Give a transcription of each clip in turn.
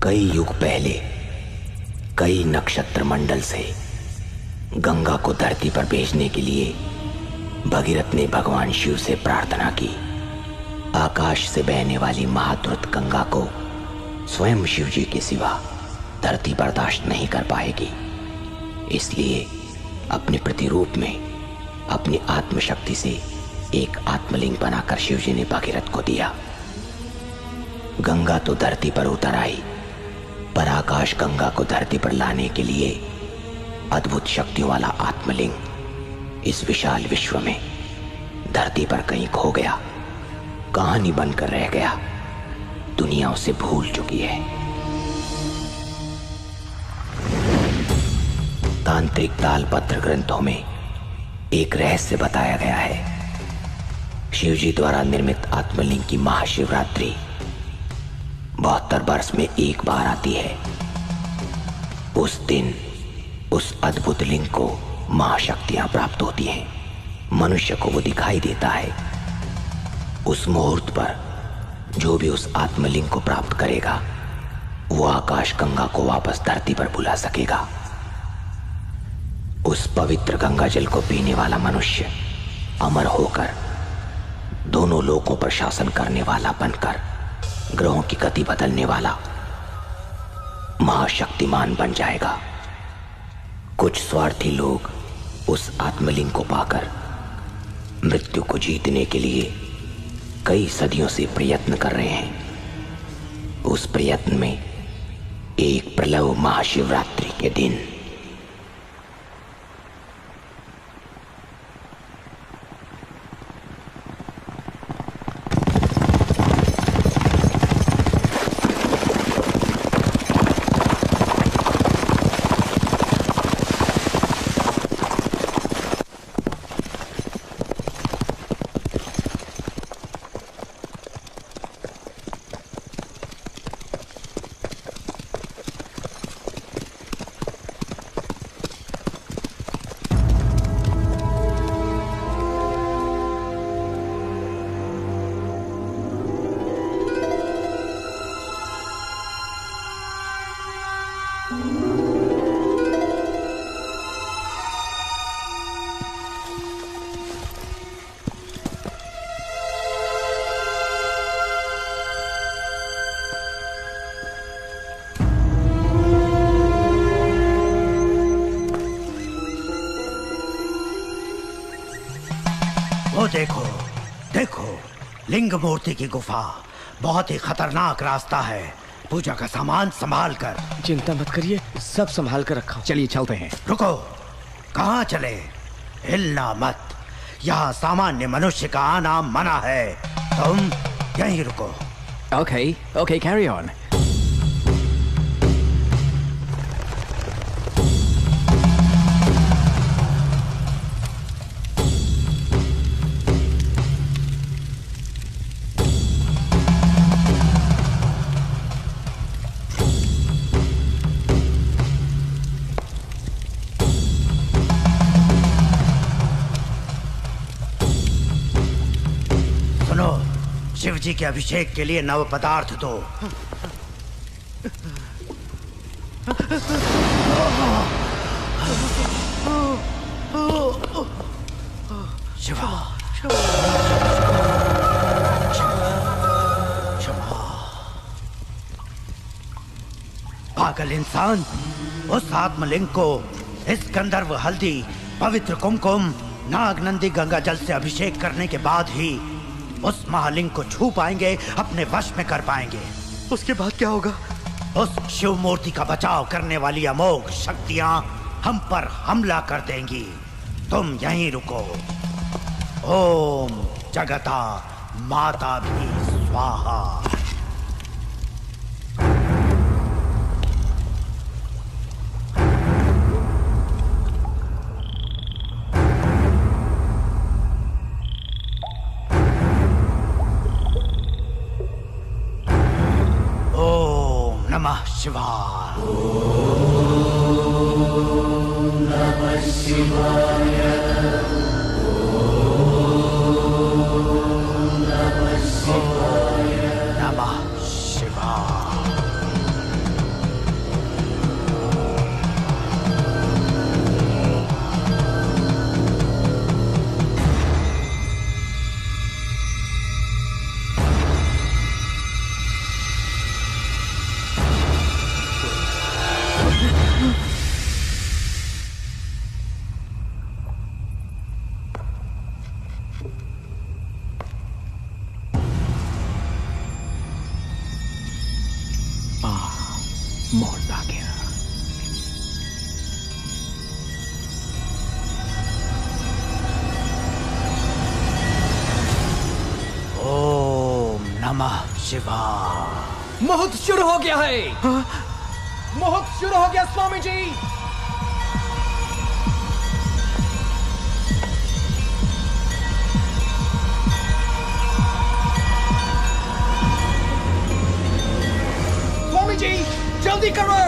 कई युग पहले कई नक्षत्र मंडल से गंगा को धरती पर भेजने के लिए भगीरथ ने भगवान शिव से प्रार्थना की। आकाश से बहने वाली महाद्रुत गंगा को स्वयं शिव जी के सिवा धरती बर्दाश्त नहीं कर पाएगी, इसलिए अपने प्रतिरूप में अपनी आत्मशक्ति से एक आत्मलिंग बनाकर शिव जी ने भगीरथ को दिया। गंगा तो धरती पर उतर आई, पर आकाश गंगा को धरती पर लाने के लिए अद्भुत शक्तियों वाला आत्मलिंग इस विशाल विश्व में धरती पर कहीं खो गया, कहानी बनकर रह गया, दुनिया उसे भूल चुकी है। तांत्रिक तालपत्र ग्रंथों में एक रहस्य बताया गया है। शिवजी द्वारा निर्मित आत्मलिंग की महाशिवरात्रि 72 वर्ष में एक बार आती है। उस दिन उस अद्भुत लिंग को महाशक्तियां प्राप्त होती हैं, मनुष्य को वो दिखाई देता है। उस मुहूर्त पर जो भी उस आत्मलिंग को प्राप्त करेगा वो आकाश गंगा को वापस धरती पर बुला सकेगा। उस पवित्र गंगा जल को पीने वाला मनुष्य अमर होकर दोनों लोकों पर शासन करने वाला बनकर ग्रहों की गति बदलने वाला महाशक्तिमान बन जाएगा। कुछ स्वार्थी लोग उस आत्मलिंग को पाकर मृत्यु को जीतने के लिए कई सदियों से प्रयत्न कर रहे हैं। उस प्रयत्न में एक प्रलय महाशिवरात्रि के दिन देखो देखो, लिंग मूर्ति की गुफा बहुत ही खतरनाक रास्ता है। पूजा का सामान संभाल कर। चिंता मत करिए, सब संभाल कर रखा हूं। चलिए चलते हैं। रुको, कहाँ चले? हिलना मत, यहाँ सामान्य मनुष्य का आना मना है। तुम यहीं रुको। Okay okay, carry on. Shiv ji के अभिषेक के लिए नव पदार्थ दो। शिवा पागल इंसान, उस आत्मलिंग को इस गंधर्व हल्दी, पवित्र कुमकुम, नागनंदी गंगा जल से अभिषेक करने के बाद ही उस महालिंग को छू पाएंगे, अपने वश में कर पाएंगे। उसके बाद क्या होगा? उस शिव मूर्ति का बचाव करने वाली अमोघ शक्तियां हम पर हमला कर देंगी। तुम यहीं रुको। ओम जगता माता भी स्वाहा। नमः शिवाय। नमः शिवाय। नमः शिवाय। नमः शिवाय। मुहूर्त आ गया। ओम नमः शिवाय। मुहूर्त शुरू हो गया है। मुहूर्त शुरू हो गया स्वामी जी। स्वामी जी जल्दी करो।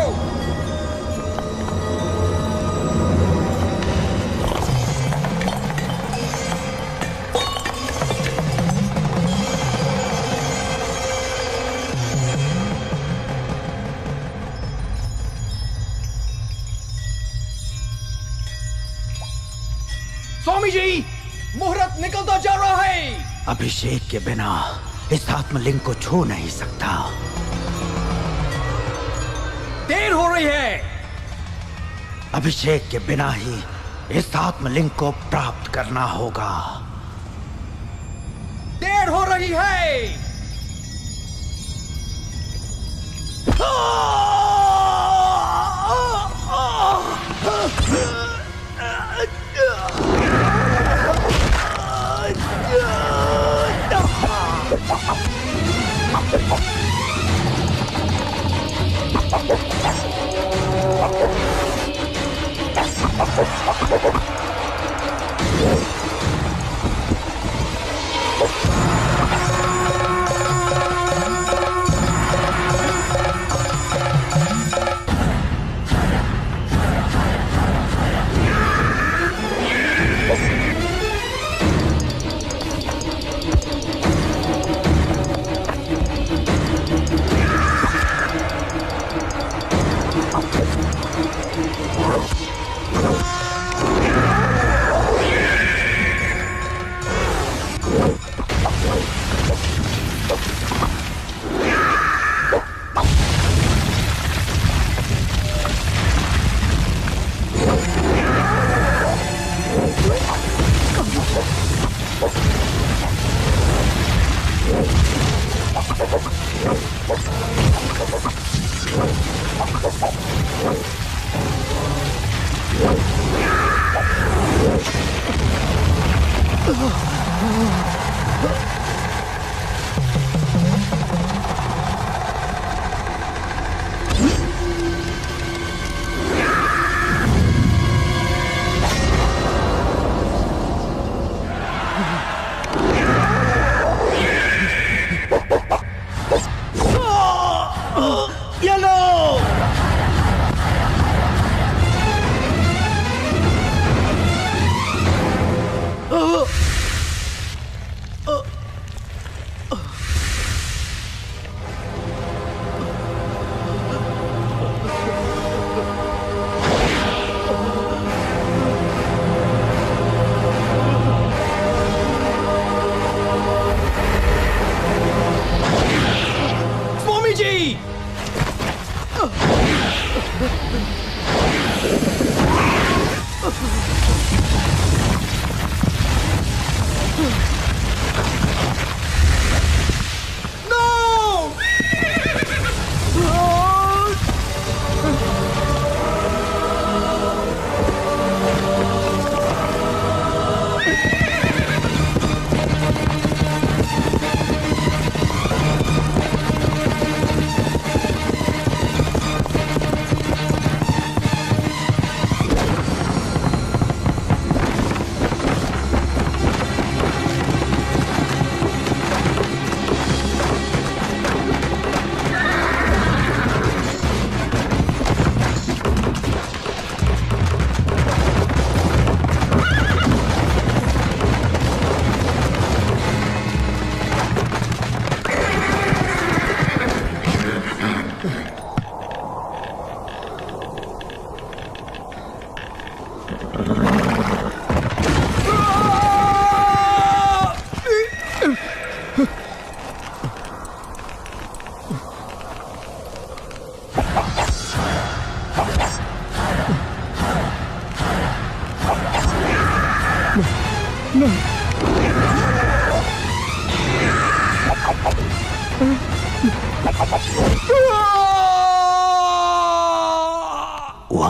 स्वामी जी मुहूर्त निकलता जा रहा है। अभिषेक के बिना इस आत्मलिंग को छू नहीं सकता। देर हो रही है। अभिषेक के बिना ही इस आत्मलिंग को प्राप्त करना होगा। देर हो रही है।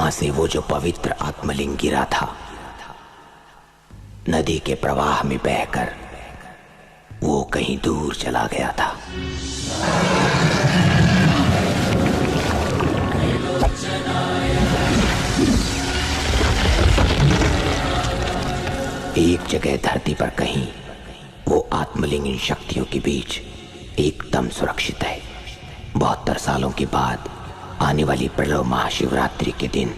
वहां से वो जो पवित्र आत्मलिंग गिरा था, नदी के प्रवाह में बहकर वो कहीं दूर चला गया था। एक जगह धरती पर कहीं वो आत्मलिंग इन शक्तियों के बीच एकदम सुरक्षित है। 72 सालों के बाद आने वाली प्रलय महाशिवरात्रि के दिन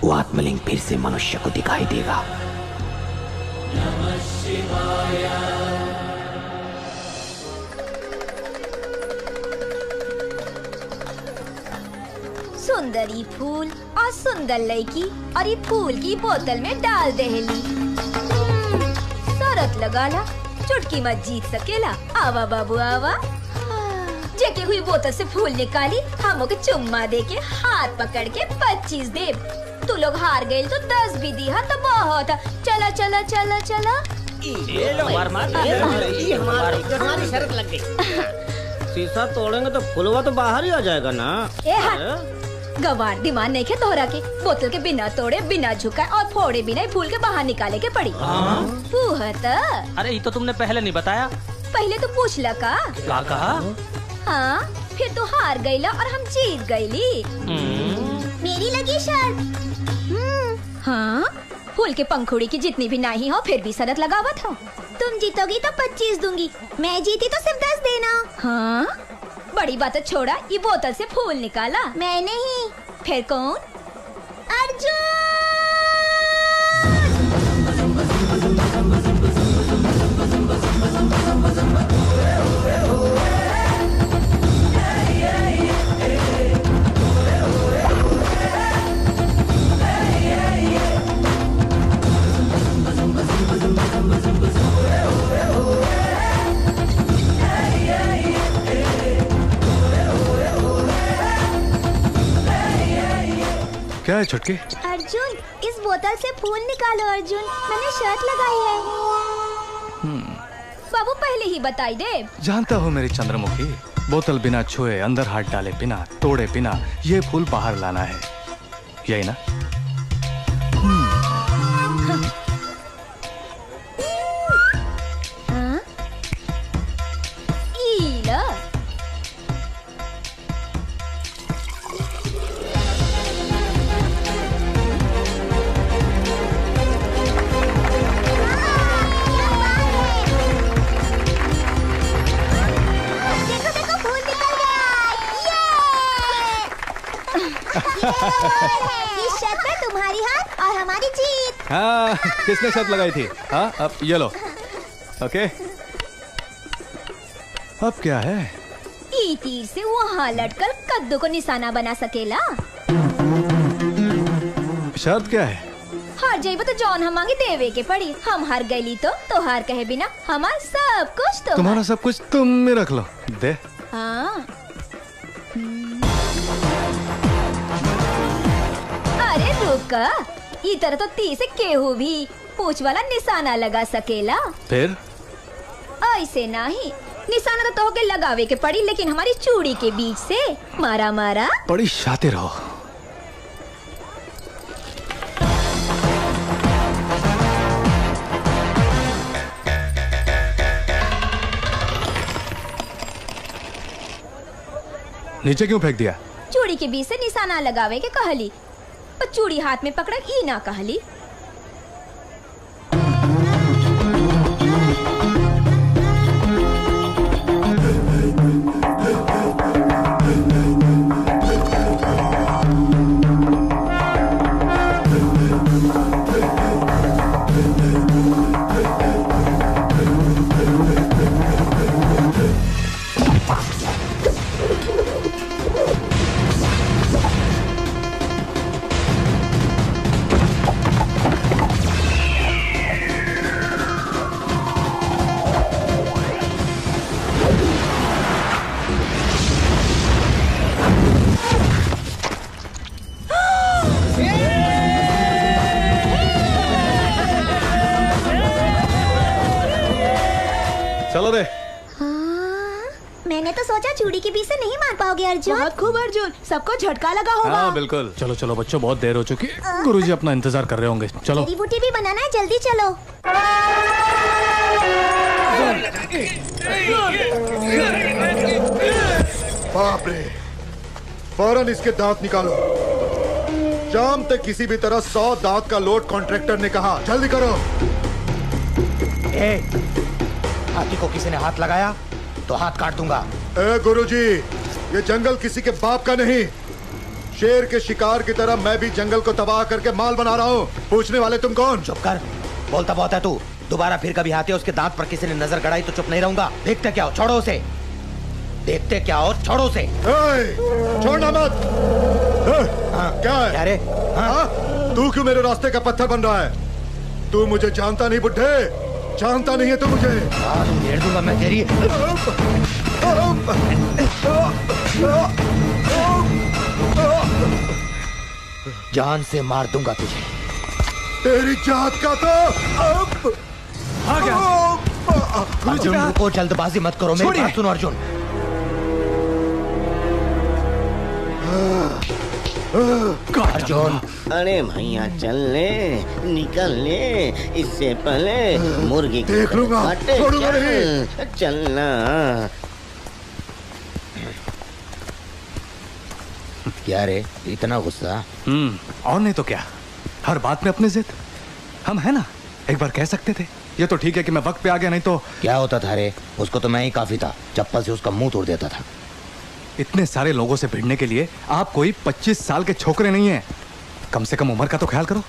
वो आत्मलिंग फिर से मनुष्य को दिखाई देगा। सुंदरी फूल और सुंदर लड़की और ये फूल की बोतल में डाल देहली। शरत लगाला, चुटकी मत जीत सकेला। आवा बाबू आवा। जेके हुई बोतल से फूल निकाली, हमो के चुम्मा दे के हाथ पकड़ के 25 दे। तू लोग हार गए तो 10 भी दिया तो बहुत। चला चला चला चला। हमारी शर्त लग गई। शीशा तोड़ेंगे तो फुलवा तो बाहर ही आ जाएगा ना। गवार दिमाग नहीं खे तोहरा के। बोतल के बिना तोड़े, बिना झुकाए और फोड़े बिना फूल के बाहर निकाले के पड़ी। अरे ये तो तुमने पहले नहीं बताया। पहले तो पूछ ला का। क्या कहा? हाँ, फिर तो हार गईला और हम जीत गईली। मेरी लगी शर्त। हाँ, फूल के पंखुड़ी की जितनी भी नहीं हो फिर भी शरत लगावत हो। तुम जीतोगी तो 25 दूंगी, मैं जीती तो सिर्फ 10 देना। हाँ, बड़ी बात छोड़ा, ये बोतल से फूल निकाला। मैं नहीं। फिर कौन? अर्जुन। क्या है छुटकी? अर्जुन, इस बोतल से फूल निकालो। अर्जुन, मैंने शर्त लगाई है। बाबू पहले ही बताई दे। जानता हूँ मेरी चंद्रमुखी, बोतल बिना छुए, अंदर हाथ डाले बिना, तोड़े बिना ये फूल बाहर लाना है, यही ना? इस शर्त पे तुम्हारी हार और हमारी जीत। हाँ, किसने शर्त लगाई थी? हाँ, अब ये लो। ओके, अब क्या है? ई तीर से वहाँ लटकर कद्दू को निशाना बना सकेला। शर्त क्या है? हार जाइबो तो जौन हम मांगे देवे के पड़ी। हम हार गईली तो हार कहे बिना हमार सब कुछ तो तुम्हारा सब कुछ तुम में रख लो। दे। हाँ। अरे रुका, ई तरह तो ती से केहू भी पूछ वाला निशाना लगा सकेला। फिर ऐसे नहीं, निशाना तो तोहके लगावे के पड़ी, लेकिन हमारी चूड़ी के बीच से मारा मारा। बड़ी शातिर हो। नीचे क्यों फेंक दिया? चूड़ी के बीच से निशाना लगावे के कहली, पर चूड़ी हाथ में पकड़ा ई ना कहली। मैंने तो सोचा चूड़ी के बीच से नहीं मार पाओगे अर्जुन। बहुत खूब अर्जुन, सबको झटका लगा होगा। हाँ बिल्कुल। चलो चलो बच्चों, बहुत देर हो चुकी है। गुरुजी अपना इंतजार कर रहे होंगे। चलो। जड़ी बूटी भी बनाना है, जल्दी चलो। बाप रे, फौरन इसके दांत निकालो। शाम तक किसी भी तरह 100 दांत का लोड कॉन्ट्रैक्टर ने कहा। जल्दी करो। हाथी को किसी ने हाथ लगाया तो हाथ काट दूंगा। ए गुरुजी, ये जंगल किसी के बाप का नहीं। शेर के शिकार की तरह मैं भी जंगल को तबाह करके माल बना रहा हूँ। पूछने वाले तुम कौन? चुप कर, बोलता बहुत है तू। दोबारा फिर कभी हाथी उसके दांत पर किसी ने नजर गड़ाई तो चुप नहीं रहूंगा। देखते क्या हो, छोड़ो उसे। देखते क्या हो, छोड़ो उसे। छोड़ना मत। क्या है? अरे तू क्यों मेरे रास्ते का पत्थर बन रहा है? तू मुझे जानता नहीं बुड्ढे, जानता नहीं है तू मुझे। घेर दूंगा मैं तेरी। जान से मार दूंगा तुझे। तेरी जात का तो आ गया। अर्जुन रुको, जल्दबाजी मत करो, मेरी बात सुनो अर्जुन। अर्जुन, अरे भैया चल ले, निकल ले, इससे पहले मुर्गी देख लूंगा, छोड़ूंगा नहीं। चलना। क्या रे, इतना गुस्सा? और नहीं तो क्या, हर बात में अपनी जिद। हम है ना, एक बार कह सकते थे। ये तो ठीक है कि मैं वक्त पे आ गया, नहीं तो क्या होता था रे? उसको तो मैं ही काफी था, चप्पल से उसका मुंह तोड़ देता था। इतने सारे लोगों से भिड़ने के लिए आप कोई 25 साल के छोकरे नहीं हैं। कम से कम उम्र का तो ख्याल करो।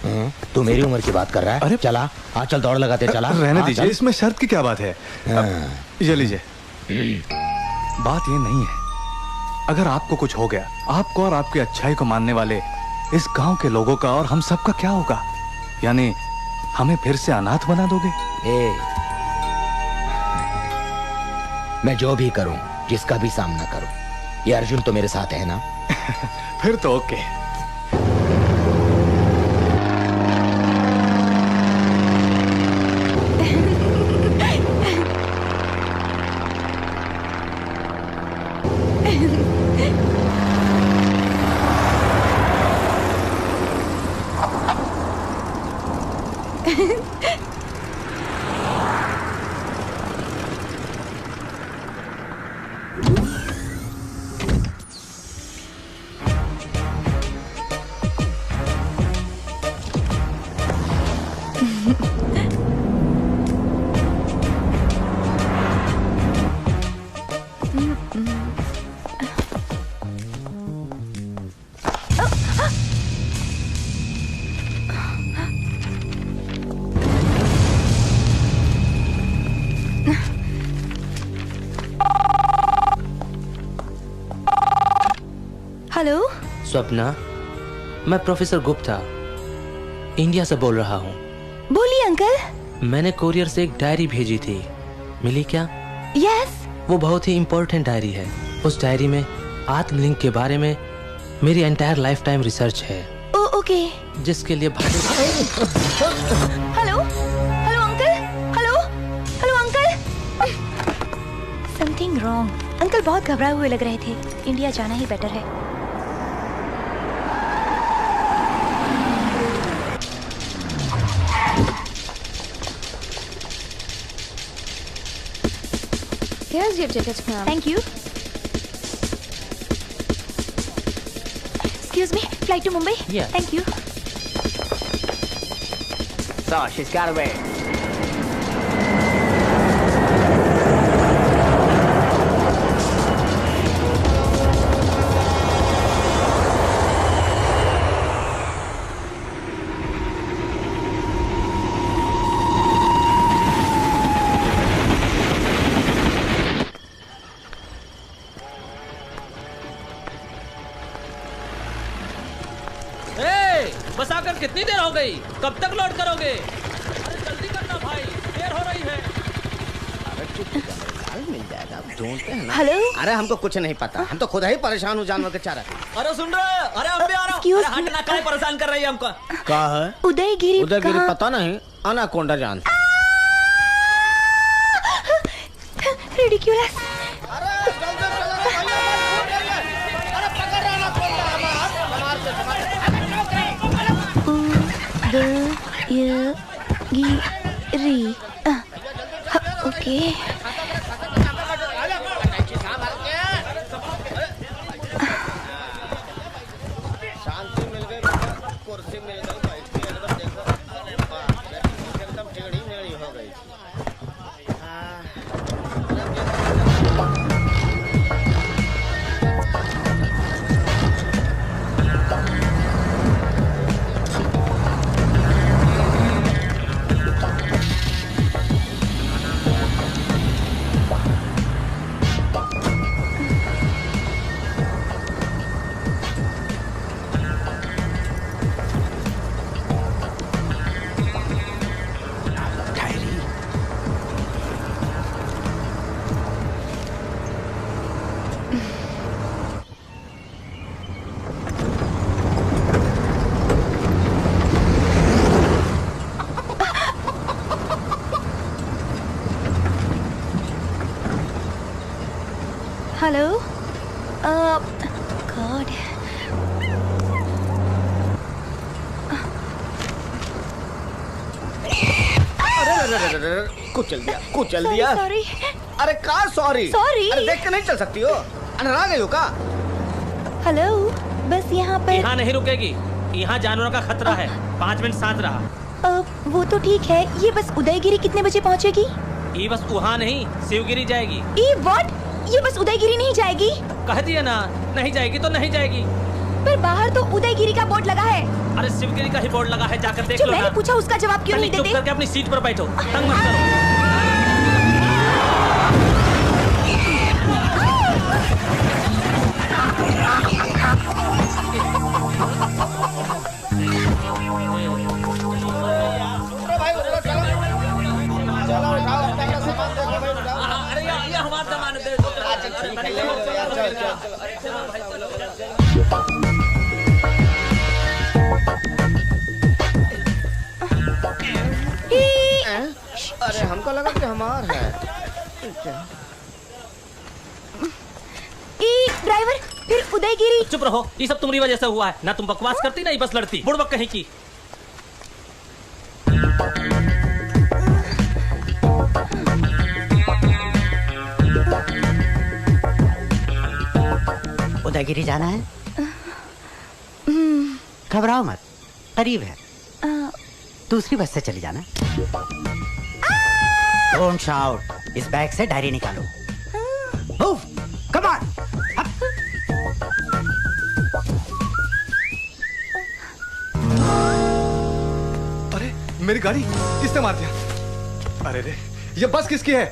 तू मेरी उम्र की बात कर रहा है? अरे चला, हाँ चल दौड़ लगाते। चला, रहने दीजिए, इसमें शर्त की क्या बात है? ये लीजिए। बात ये नहीं है, अगर आपको कुछ हो गया, आपको और आपकी अच्छाई को मानने वाले इस गांव के लोगों का और हम सबका क्या होगा? यानी हमें फिर से अनाथ बना दोगे? मैं जो भी करूं, जिसका भी सामना करूं, ये अर्जुन तो मेरे साथ है ना? फिर तो ओके। हेलो स्वप्ना, मैं प्रोफेसर गुप्ता इंडिया से बोल रहा हूँ। बोलिए अंकल। मैंने कोरियर से एक डायरी भेजी थी, मिली क्या? यस। वो बहुत ही इम्पोर्टेंट डायरी है। उस डायरी में आत्मलिंग के बारे में मेरी एंटायर लाइफ टाइम रिसर्च है। ओके। जिसके लिए hello hello uncle, hello hello uncle. Something wrong. Uncle बहुत घबराए हुए लग रहे थे। इंडिया जाना ही बेटर है। Here's your tickets, ma'am. Thank you. Excuse me, flight to Mumbai? Yeah. Thank you. So she's got away. बस आकर कितनी देर हो गई? कब तक लोड करोगे? अरे जल्दी करना भाई, देर हो रही है। मिल जाएगा, ढूंढते हैं ना। हेलो। अरे हमको कुछ नहीं पता, हम तो खुद ही परेशान हो जानवर के चारा। अरे सुन रहे? अरे हम भी आ रहा हूँ। अरे हटना, काहे परेशान कर रही है हमको? कहाँ है? उदयगिरी। उदयगिरी पता नहीं, अनाकोंडा जानता। रिडिक्यूलस। अरे ओके। शांति मिल गई, कुर्सी मिल गई, बैठ के एकदम देखो। अरे बाप रे, एकदम टेढ़ी मेढ़ी हो गई। हेलो। गॉड। कुचल दिया। सॉरी। अरे का सॉरी? सॉरी। अरे देख के नहीं चल सकती हो? अनरा गई हो का? हेलो, बस यहाँ पर। यहाँ नहीं रुकेगी, यहाँ जानवरों का खतरा है। 5 मिनट साथ रहा। वो तो ठीक है, ये बस उदयगिरी कितने बजे पहुँचेगी? ये बस वहाँ नहीं, शिवगिरी जाएगी। व्हाट? ये बस उदयगिरी नहीं जाएगी? कह दिया ना, नहीं जाएगी तो नहीं जाएगी। पर बाहर तो उदयगिरी का बोर्ड लगा है। अरे शिवगिरी का ही बोर्ड लगा है, जाकर देख जो लो ना। मैंने पूछा उसका जवाब क्यों नहीं चुप देते? करके अपनी सीट पर बैठो, तंग मत करो। अरे ये हमारा सामान दे दो। अरे हमको लगा कि हमार है। ड्राइवर, फिर उदयगिरी। चुप रहो, ये सब तुम्हारी वजह से हुआ है। ना तुम बकवास करती, ना ही बस लड़ती। बुड़बक कहीं की। उदयगिरी जाना है? घबराओ मत, करीब है। दूसरी बस से चली जाना। Don't shout. इस बैग से डायरी निकालो। Move, come on. अरे मेरी गाड़ी किसने मार दिया? अरे रे, ये बस किसकी है?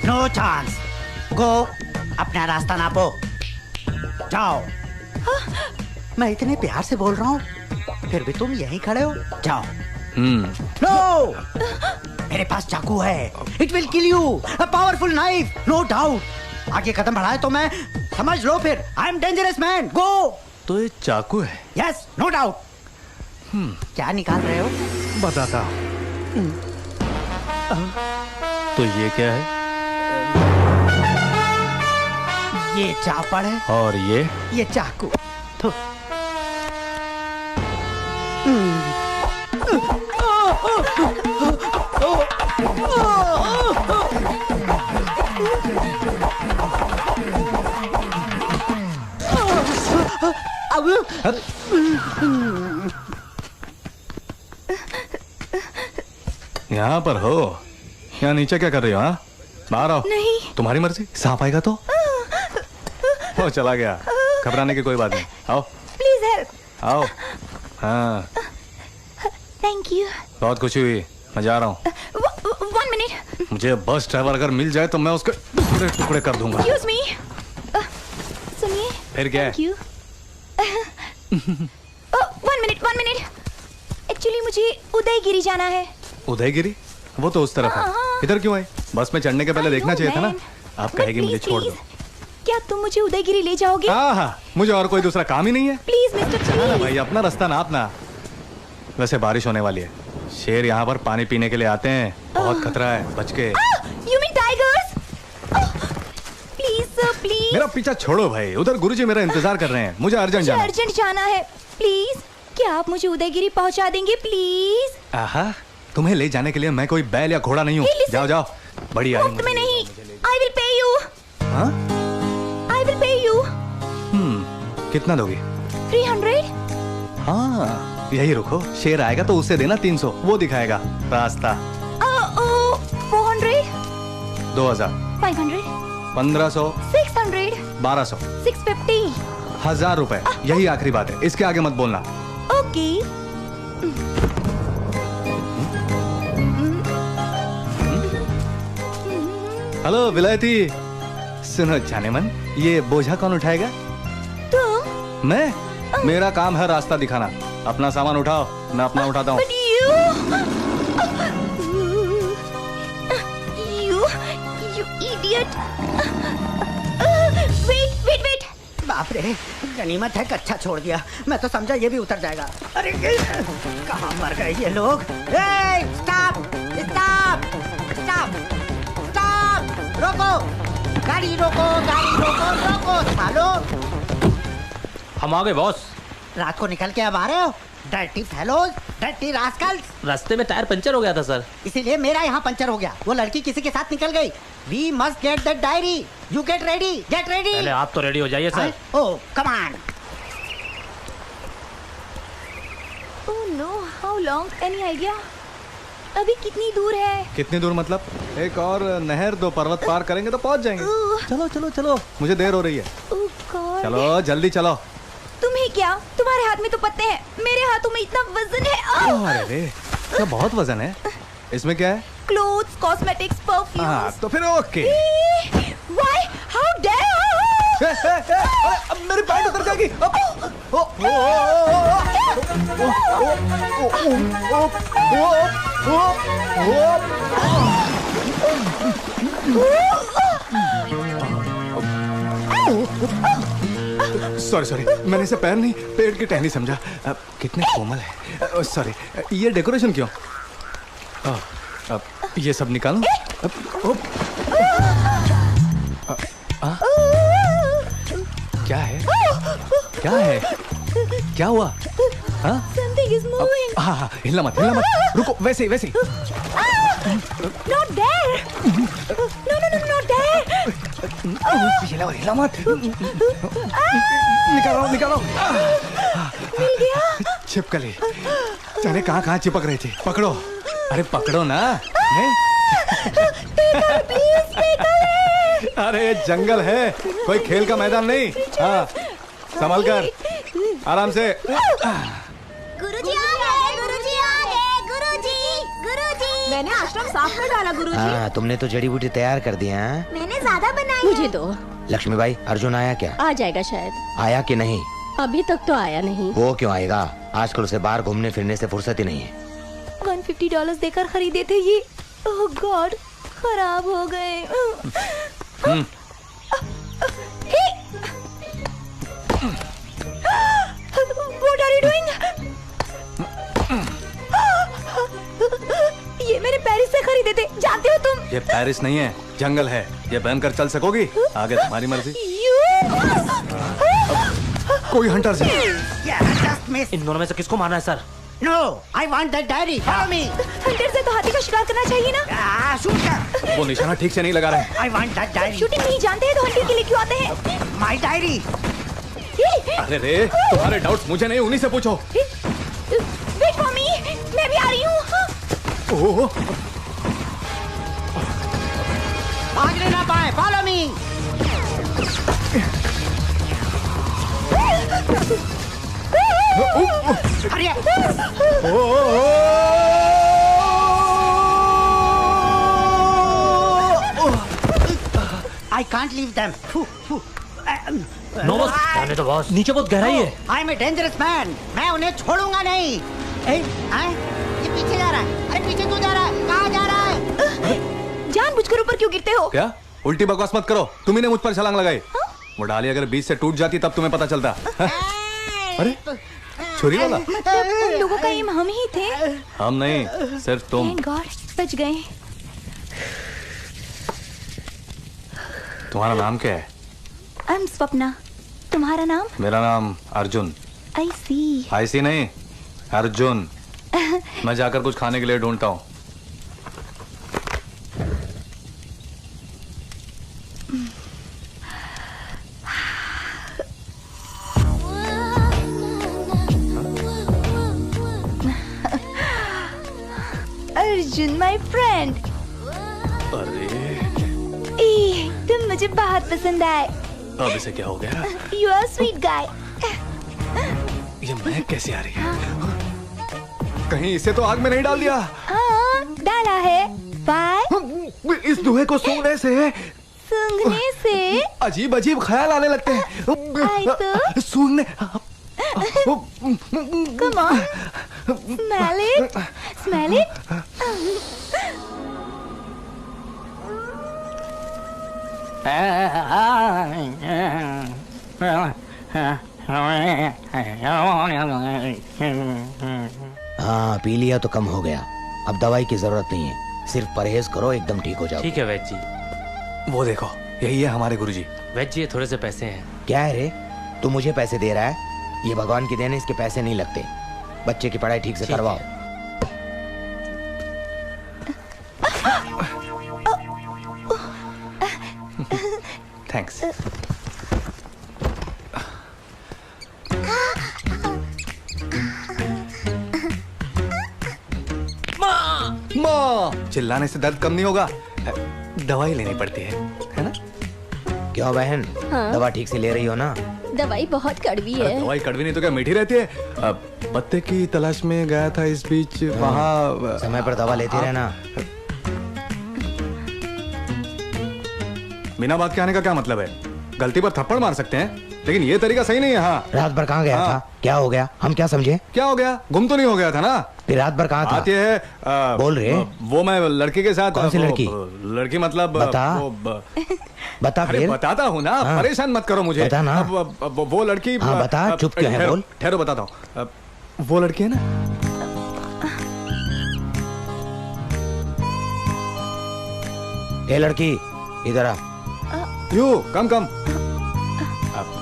No chance. गो, अपना रास्ता नापो। जाओ। मैं इतने प्यार से बोल रहा हूँ, फिर भी तुम यहीं खड़े हो। जाओ। नो, मेरे पास चाकू है। It will kill you. A powerful knife, no doubt. आगे कदम बढ़ाए तो मैं समझ लो फिर। I am dangerous man. Go. तो ये चाकू है? Yes, no doubt. क्या निकाल रहे हो? बताता हूँ। तो ये क्या है? ये चापड़ है। और ये चाकू। तो यहाँ पर हो? यहाँ नीचे क्या कर रही हो? हाँ, बाहर आओ। नहीं। तुम्हारी मर्जी। सांप आएगा तो? वो चला गया, घबराने की कोई बात नहीं। आओ प्लीज हेल्प। आओ। हाँ, थैंक यू। बहुत खुशी हुई, मैं जा रहा हूँ। 1 मिनट। मुझे बस ड्राइवर अगर मिल जाए तो मैं उसके टुकड़े टुकड़े कर दूंगा। Excuse me. सुनिए। फिर क्या? Thank you. 1 मिनट। एक्चुअली मुझे उदयगिरी जाना है। उदयगिरी? वो तो उस तरफ है। इधर क्यों आए? बस में चढ़ने के पहले देखना चाहिए था ना। आप कहेगी मुझे छोड़ दो। क्या तुम मुझे उदयगिरी ले जाओगे? हाँ, मुझे और कोई दूसरा काम ही नहीं है। Please mister, please. भाई अपना रास्ता ना अपना। वैसे बारिश होने वाली है, शेर यहाँ पर पानी पीने के लिए आते हैं, बहुत खतरा है, बच के। You mean tigers? Please sir, please. मेरा पीछा छोड़ो भाई, उधर गुरुजी मेरा इंतजार कर रहे हैं, मुझे अर्जेंट जाना है। अर्जेंट जाना है, प्लीज। क्या क्या आप मुझे उदयगिरी पहुंचा देंगे प्लीज? आहा, तुम्हें ले जाने के लिए मैं कोई बैल या घोड़ा नहीं हूँ। जाओ जाओ, बड़ी आई मुफ्त में नहीं। I will pay you. हाँ? I will pay you. कितना दोगी? 300। हाँ, यही रुको, शेर आएगा तो उसे देना 300, वो दिखाएगा रास्ता। 400। 2000। 500। 1500। 600। 1200। 650। 1000 रुपए, यही आखिरी बात है, इसके आगे मत बोलना। ओके। हेलो विलायती, सुनो जाने मन, ये बोझा कौन उठाएगा? तुम? मैं? मेरा काम है रास्ता दिखाना। अपना सामान उठाओ, मैं अपना उठाता हूँ। You idiot! Wait! बाप रे, गनीमत है कच्चा छोड़ दिया। मैं तो समझा ये भी उतर जाएगा। अरे कहाँ मर गए ये लोग? स्टॉप! रोको! गाड़ी रोको सालो! हम आ गए बॉस। रात को निकल के अब आ रहे हो? Dirty fellows, dirty Rascals. रास्ते में टायर पंचर हो गया था सर, इसीलिए मेरा यहाँ पंचर हो गया। वो लड़की किसी के साथ निकल गई। We must get that diary. You get ready. पहले आप तो रेडी हो जाइए sir. Oh, come on. Oh no, how long? Any idea? अभी कितनी दूर है? कितनी दूर मतलब? एक और नहर, 2 पर्वत पार करेंगे तो पहुंच जाएंगे। चलो, मुझे देर हो रही है। Oh God. चलो जल्दी चलो। तुम्हें क्या? तुम्हारे हाथ में तो पत्ते हैं, मेरे हाथों में इतना वजन है। अरे रे, क्या बहुत वजन है। इसमें क्या है? Clothes, cosmetics, perfumes. हाँ, तो फिर ओके। Why? How dare? अब मेरी पैंट उतर जाएगी। सॉरी, मैंने इसे पैर नहीं, पेट की टहनी समझा। कितने कोमल है। सॉरी, ये डेकोरेशन क्यों? अब ये सब निकालो। क्या है? क्या हुआ? Something is moving. हाँ, हिलना मत। रुको, वैसे ही। Not there. No, not there. हिला मत। निकालो। मिल गया। छिपकली, जाने कहाँ चिपक रही थी। पकड़ो। अरे पकड़ो ना। अरे जंगल है, कोई खेल का मैदान नहीं। हाँ, संभल कर, आराम से। गुरुजी आ गए। मैंने आश्रम साफ कर डाला गुरुजी। हाँ, तुमने तो जड़ी बूटी तैयार कर दी है। मैंने ज्यादा बनाई। मुझे दो। लक्ष्मीबाई, अर्जुन आया क्या? आ जाएगा शायद। आया कि नहीं? अभी तक तो आया नहीं। वो क्यों आएगा? आजकल उसे बाहर घूमने फिरने से फुर्सत ही नहीं है। $150 देकर खरीदे थे ये। ओह गॉड, खराब हो गए। What are you doing? ये मैंने पेरिस से खरीदे थे, जानते हो तुम? ये पेरिस नहीं है, जंगल है। ये पहनकर चल सकोगी? आगे तुम्हारी मर्जी। कोई हंटर से। इन दोनों में से किसको मारना है sir? No, I want that diary. Follow me. Hunter से तो हाथी का शिकार करना चाहिए ना? शूट कर। वो निशाना ठीक से नहीं लगा रहे। I want that diary. Shooting नहीं जानते हैं तो हंटर के लिए क्यों आते हैं? My diary. अरे रे, तुम्हारे डाउट्स मुझे नहीं, उन्हीं से पूछो। Wait for me, मैं भी आ रही हूँ। ओह, भागने ना पाए। Follow me. अरे I can't leave them. No boss, जाने दो बॉस। नीचे बहुत गहराई है। I am a dangerous man. मैं उन्हें छोड़ूंगा नहीं। ये पीछे जा रहा है। अरे पीछे क्यों जा रहा है? कहाँ जा रहा है? जानबूझकर ऊपर क्यों गिरते हो? क्या? उल्टी बकवास मत करो। तुम्ही ने मुझ पर छलांग लगाई। वो डाली अगर बीच से टूट जाती तब तुम्हें पता चलता। अरे छुरी वाला? उन लोगों का एम हम ही थे। हम नहीं, सिर्फ तुम। Thank God, बच गए। तुम्हारा नाम क्या है? I'm स्वप्ना। तुम्हारा नाम? मेरा नाम अर्जुन। I see। ऐसी नहीं, अर्जुन, मैं जाकर कुछ खाने के लिए ढूंढता हूँ। Arjun my friend. अरे तुम मुझे बहुत पसंद आए। अब इसे क्या हो गया? You are sweet guy. ये महक कैसे आ रही है? कहीं इसे तो आग में नहीं डाल दिया? हाँ, डाला है। बाय। इस धुएं को सूंघने से अजीब अजीब ख्याल आने लगते हैं। सूंघने। Come on, smell it, smell it. हाँ, पी लिया तो कम हो गया। अब दवाई की जरूरत नहीं है, सिर्फ परहेज करो, एकदम ठीक हो जाओ। ठीक है वैद्य जी। वो देखो, यही है हमारे गुरुजी। वैद्य जी, थोड़े से पैसे हैं। क्या है रे, तू मुझे पैसे दे रहा है? ये भगवान की देन है, इसके पैसे नहीं लगते। बच्चे की पढ़ाई ठीक से करवाओ। थैंक्स। माँ, चिल्लाने से दर्द कम नहीं होगा, दवाई लेनी पड़ती है ना? क्यों बहन, हाँ? दवा ठीक से ले रही हो ना? दवाई बहुत कड़वी है। दवाई कड़वी नहीं तो क्या मीठी रहती है? पत्ते की तलाश में गया था इस बीच, वहाँ समय पर दवा लेते रहना। बिना बात के आने का क्या मतलब है? गलती पर थप्पड़ मार सकते हैं, लेकिन ये तरीका सही नहीं है। हाँ, रात भर कहाँ गया था? क्या हो गया? हम क्या समझे? क्या हो गया? गुम तो नहीं हो गया था ना? फिर रात भर कहाँ था? बात ये है, बोल रहे। वो मैं लड़की के साथ। कौन सी लड़की? लड़की मतलब बता। बता अरे फिर। बताता हूँ ना। हाँ। परेशान मत करो मुझे। बता ना। वो लड़की। हाँ बता, चुप क्यों है? बोल। ठहरो बताता हूँ। वो लड़की है ना, ये लड़की इधर आ। यू कम कम।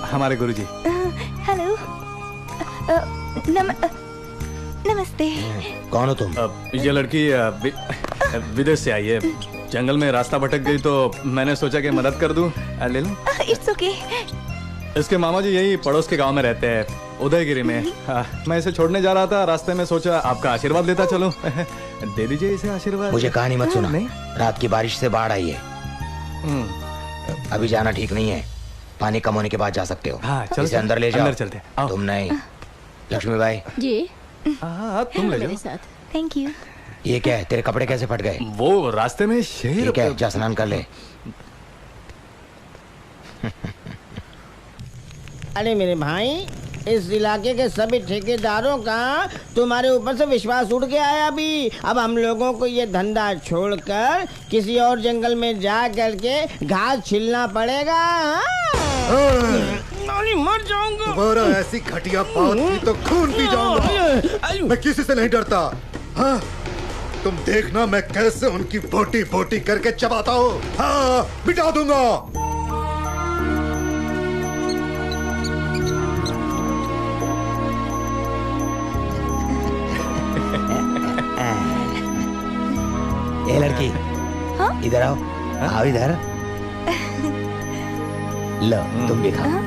हमारे गुरुजी। हेलो। नमस्ते। कौन हो तुम? ये लड़की विदेश से आई है। जंगल में रास्ता भटक गई तो मैंने सोचा कि मदद कर दूं। ले लो। It's okay. इसके मामा जी यही पड़ोस के गांव में रहते हैं, उदयगिरी में। मैं इसे छोड़ने जा रहा था, रास्ते में सोचा आपका आशीर्वाद लेता चलो। दे दीजिए इसे आशीर्वाद। मुझे कहानी मत सुना। नहीं? रात की बारिश से बाढ़ आई है, अभी जाना ठीक नहीं है। पानी कम होने के बाद जा सकते हो। हाँ, चल इसे अंदर ले जाओ। अंदर चलते हैं। तुम नहीं, लक्ष्मी बाई। जी। तुम ले जाओ। Thank you. ये क्या है? तेरे कपड़े कैसे फट गए? वो रास्ते में शेर। ठीक है, जा स्नान कर ले। अरे मेरे भाई, इस इलाके के सभी ठेकेदारों का तुम्हारे ऊपर से विश्वास उठ गया है अभी। अब हम लोगों को ये धंधा छोड़कर किसी और जंगल में जा करके घास छिलना पड़ेगा। मर जाऊंगा। दोबारा ऐसी घटिया बात की तो खून पी जाऊंगा। मैं किसी से नहीं डरता। हाँ, तुम देखना मैं कैसे उनकी बोटी बोटी करके चबाता हूँ। हाँ, मिटा दूंगा। ये लड़की, इधर आओ। आओ इधर। लो, तुम भी खाओ।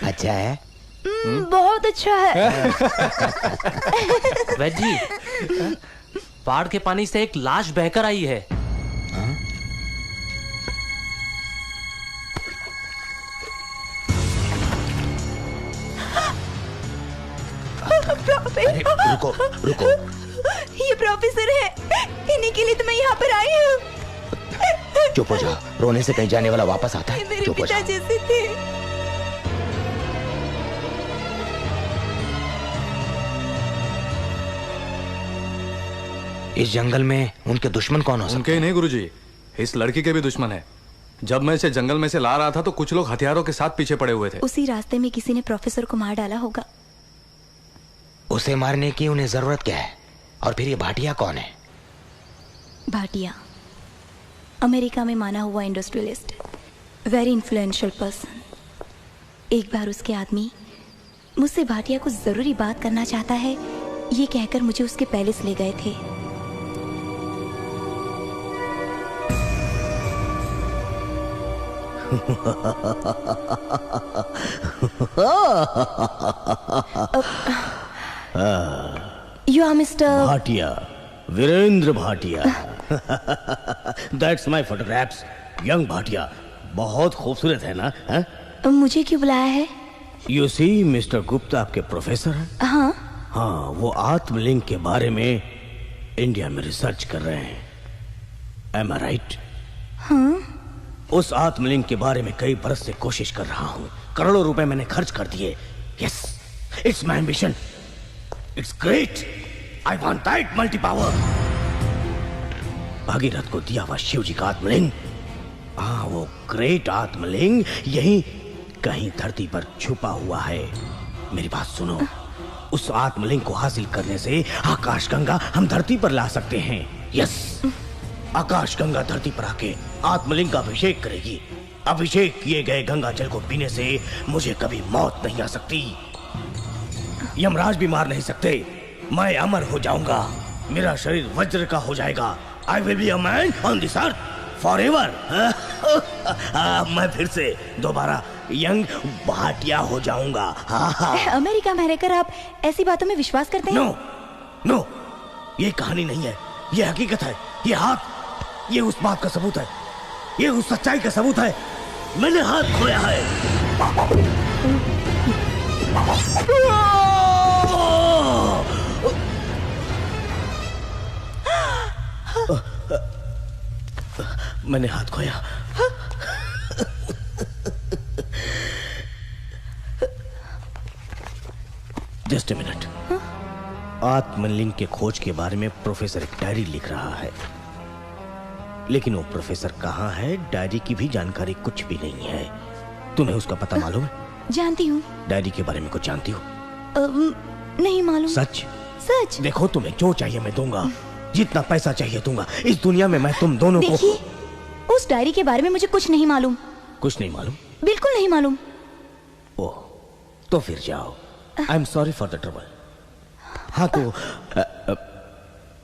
अच्छा है? बहुत अच्छा है। वैद्य जी, बाढ़ के पानी से एक लाश बहकर आई है। अरे, रुको रुको। ये प्रोफेसर है, इन्हीं के लिए तो मैं यहाँ पर आई हूँ। चुप हो जाओ, रोने से कहीं जाने वाला वापस आता है। मेरे चुप हो पिता जाओ। जैसे थे। इस जंगल में उनके दुश्मन कौन हो सकते? उनके ही नहीं गुरुजी, इस लड़की के भी दुश्मन है। जब मैं इसे जंगल में से ला रहा था तो कुछ लोग हथियारों के साथ पीछे पड़े हुए थे। उसी रास्ते में किसी ने प्रोफेसर को मार डाला होगा। उसे मारने की उन्हें जरूरत क्या है? और फिर ये भाटिया कौन है? भाटिया अमेरिका में माना हुआ इंडस्ट्रियलिस्ट, वेरी इन्फ्लुएंशियल पर्सन। एक बार उसके आदमी मुझसे भाटिया कुछ जरूरी बात करना चाहता है, ये कहकर मुझे उसके पैलेस ले गए थे। You are Mr. Bhatia, Virendra Bhatia. That's my photographs, young Bhatia. बहुत खूबसूरत है ना? मुझे क्यों बुलाया है? You see, मिस्टर गुप्ता आपके प्रोफेसर हैं? हाँ। हाँ, वो आत्मलिंग के बारे में इंडिया में रिसर्च कर रहे हैं। Am I right? हाँ। उस आत्मलिंग के बारे में कई बरस से कोशिश कर रहा हूँ। करोड़ों रुपए मैंने खर्च कर दिए। Yes, it's my ambition. It's great. I want that multi power. Bhagirath को दिया हुआ शिव जी का आत्मलिंग, हाँ वो ग्रेट आत्मलिंग यही कहीं धरती पर छुपा हुआ है। मेरी बात सुनो, उस आत्मलिंग को हासिल करने से आकाश गंगा हम धरती पर ला सकते हैं। यस, आकाश गंगा धरती पर आके आत्मलिंग का अभिषेक करेगी। अभिषेक किए गए गंगा जल को पीने से मुझे कभी मौत नहीं आ सकती, यमराज भी मार नहीं सकते। मैं अमर हो जाऊंगा, मेरा शरीर वज्र का हो जाएगा। I will be a man on this earth forever. मैं फिर से दोबारा यंग भाटिया हो जाऊंगा। अमेरिका में रहकर आप ऐसी बातों में विश्वास करते हैं? नो, ये कहानी नहीं है, ये हकीकत है। ये हाथ, ये उस बात का सबूत है, ये उस सच्चाई का सबूत है। मैंने हाथ खोया है। मैंने हाथ खोया। Just a minute. आत्मलिंग के खोज के बारे में प्रोफेसर एक डायरी लिख रहा है, लेकिन वो प्रोफेसर कहाँ है, डायरी की भी जानकारी कुछ भी नहीं है। तुम्हें उसका पता मालूम है? जानती हूँ। डायरी के बारे में कुछ जानती हो? नहीं मालूम। सच? सच। देखो, तुम्हें जो चाहिए मैं दूंगा, जितना पैसा चाहिए दूंगा। इस दुनिया में मैं तुम दोनों को। देखिए, उस डायरी के बारे में मुझे कुछ नहीं मालूम। कुछ नहीं मालूम? बिल्कुल नहीं मालूम। ओह, तो फिर जाओ। I am sorry for the trouble. हाँ तो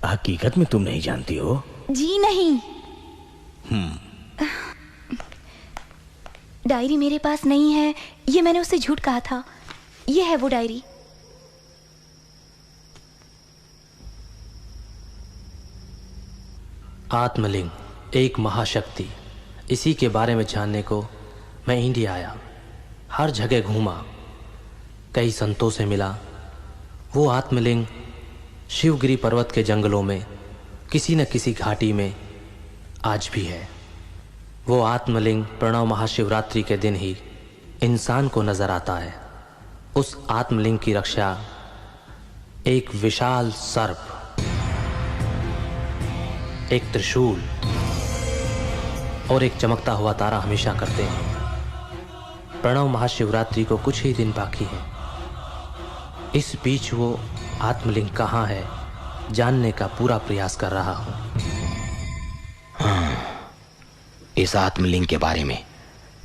हकीकत में तुम नहीं जानती हो? जी नहीं। डायरी मेरे पास नहीं है, ये मैंने उससे झूठ कहा था। ये है वो डायरी। आत्मलिंग एक महाशक्ति, इसी के बारे में जानने को मैं इंडिया आया। हर जगह घूमा, कई संतों से मिला। वो आत्मलिंग शिवगिरी पर्वत के जंगलों में किसी न किसी घाटी में आज भी है। वो आत्मलिंग प्रणव महाशिवरात्रि के दिन ही इंसान को नजर आता है। उस आत्मलिंग की रक्षा एक विशाल सर्प, एक त्रिशूल और एक चमकता हुआ तारा हमेशा करते हैं। प्रणव महाशिवरात्रि को कुछ ही दिन बाकी है। इस बीच वो आत्मलिंग कहाँ है, जानने का पूरा प्रयास कर रहा हूं। हाँ, इस आत्मलिंग के बारे में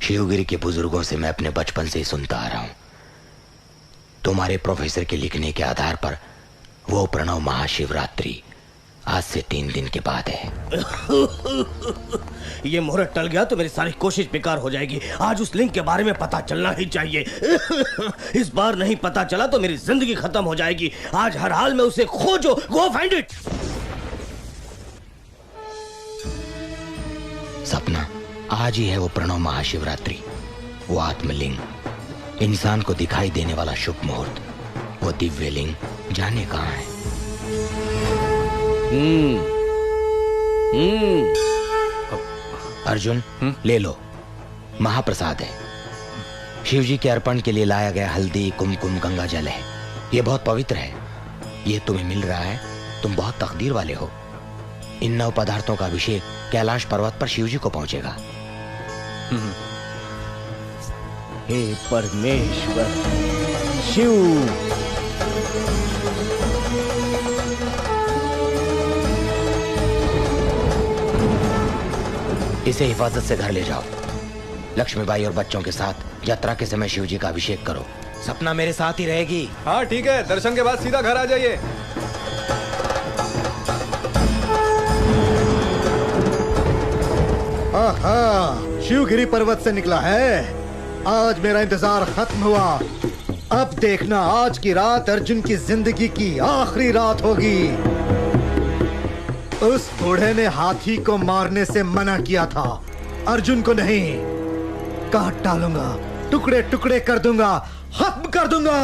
शिवगिरी के बुजुर्गों से मैं अपने बचपन से ही सुनता आ रहा हूं। तुम्हारे प्रोफेसर के लिखने के आधार पर वो प्रणव महाशिवरात्रि आज से 3 दिन के बाद है। ये मुहूर्त टल गया तो मेरी सारी कोशिश बेकार हो जाएगी। आज उस लिंक के बारे में पता चलना ही चाहिए। इस बार नहीं पता चला तो मेरी जिंदगी खत्म हो जाएगी। आज हर हाल में उसे खोजो। Go find it. सपना, आज ही है वो प्रणव महाशिवरात्रि, वो आत्मलिंग, इंसान को दिखाई देने वाला शुभ मुहूर्त। वो दिव्य लिंग जाने कहाँ है? अर्जुन, ले लो, महाप्रसाद है। शिव जी के अर्पण के लिए लाया गया हल्दी, कुमकुम, गंगा जल है। ये बहुत पवित्र है। ये तुम्हें मिल रहा है, तुम बहुत तकदीर वाले हो। इन 9 पदार्थों का अभिषेक कैलाश पर्वत पर शिव जी को पहुंचेगा। हे परमेश्वर शिव, इसे हिफाजत से घर ले जाओ। लक्ष्मीबाई और बच्चों के साथ यात्रा के समय शिव जी का अभिषेक करो। सपना मेरे साथ ही रहेगी। हाँ ठीक है, दर्शन के बाद सीधा घर आ जाइए। शिवगिरी पर्वत से निकला है। आज मेरा इंतजार खत्म हुआ। अब देखना, आज की रात अर्जुन की जिंदगी की आखिरी रात होगी। उस बूढ़े ने हाथी को मारने से मना किया था, अर्जुन को नहीं। काट डालूंगा, टुकड़े टुकड़े कर दूंगा, खत्म कर दूंगा।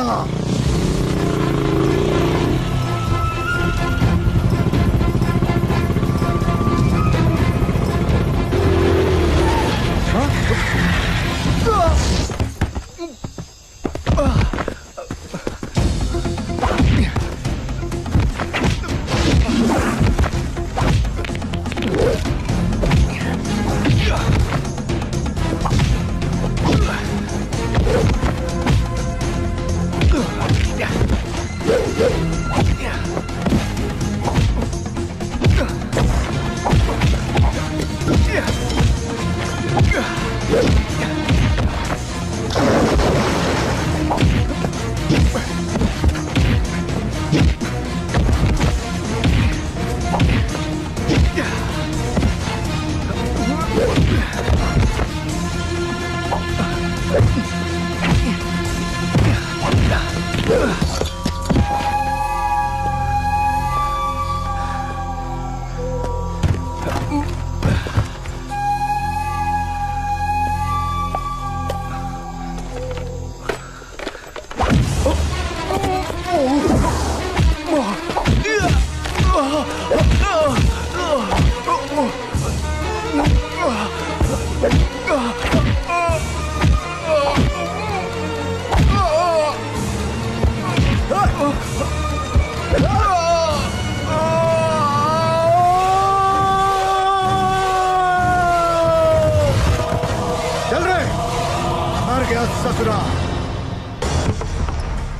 ससुरा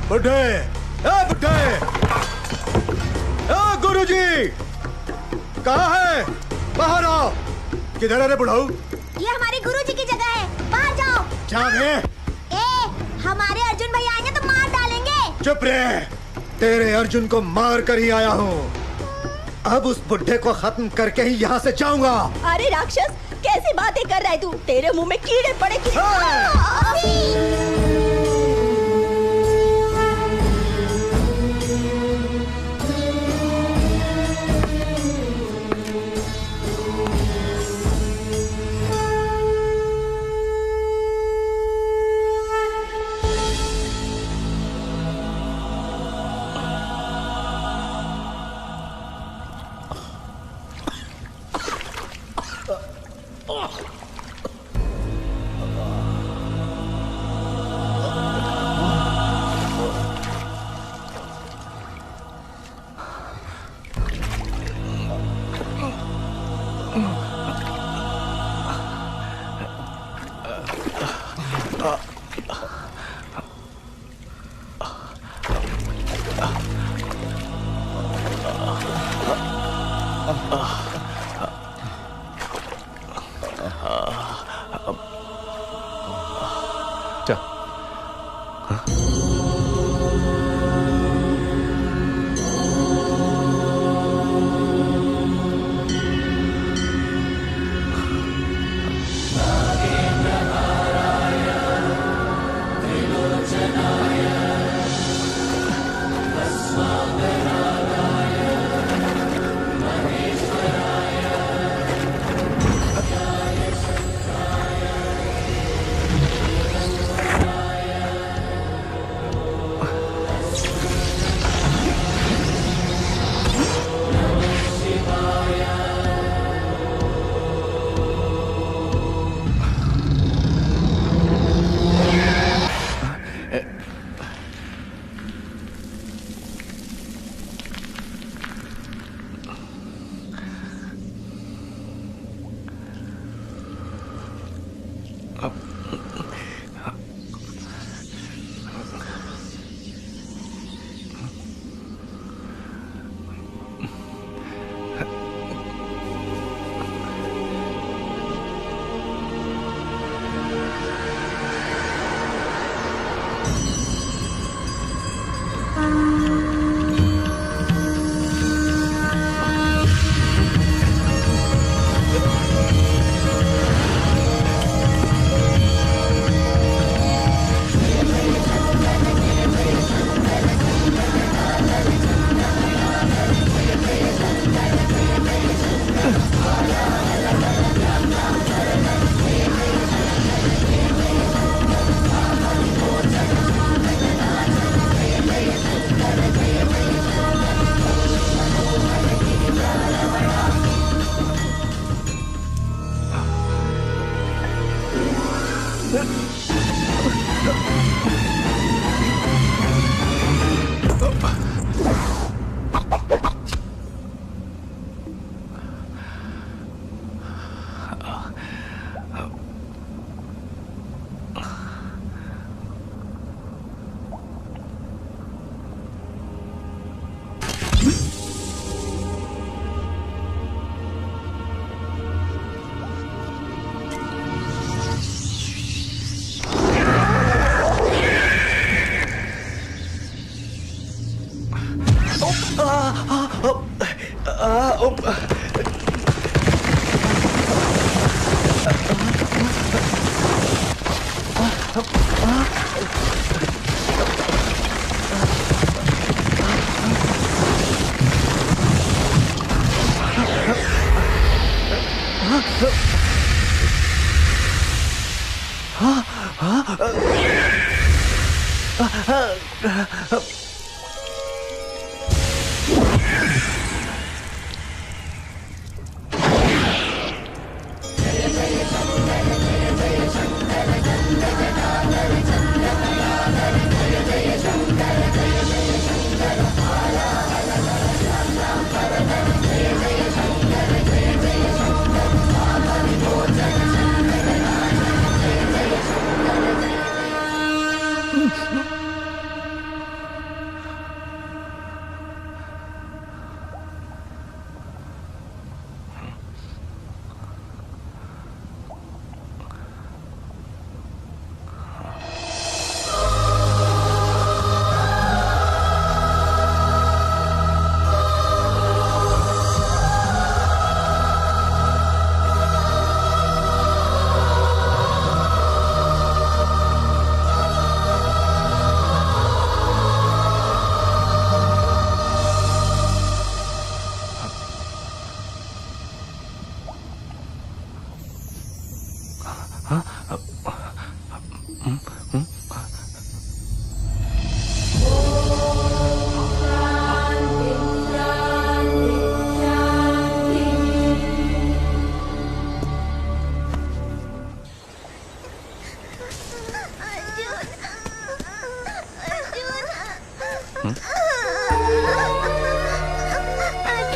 बुढ़े, बुढ़े, गुरुजी कहाँ है? बाहर आओ। किधर है रे बुढ़ाऊ? ये हमारे गुरुजी की जगह है, बाहर जाओ। जाने? हमारे अर्जुन भैया आएंगे तो मार डालेंगे। चुप रहे, तेरे अर्जुन को मार कर ही आया हूँ। अब उस बुढ़े को खत्म करके ही यहाँ से जाऊंगा। अरे राक्षस, कैसी बातें कर रहा है तू? तेरे मुंह में कीड़े पड़े।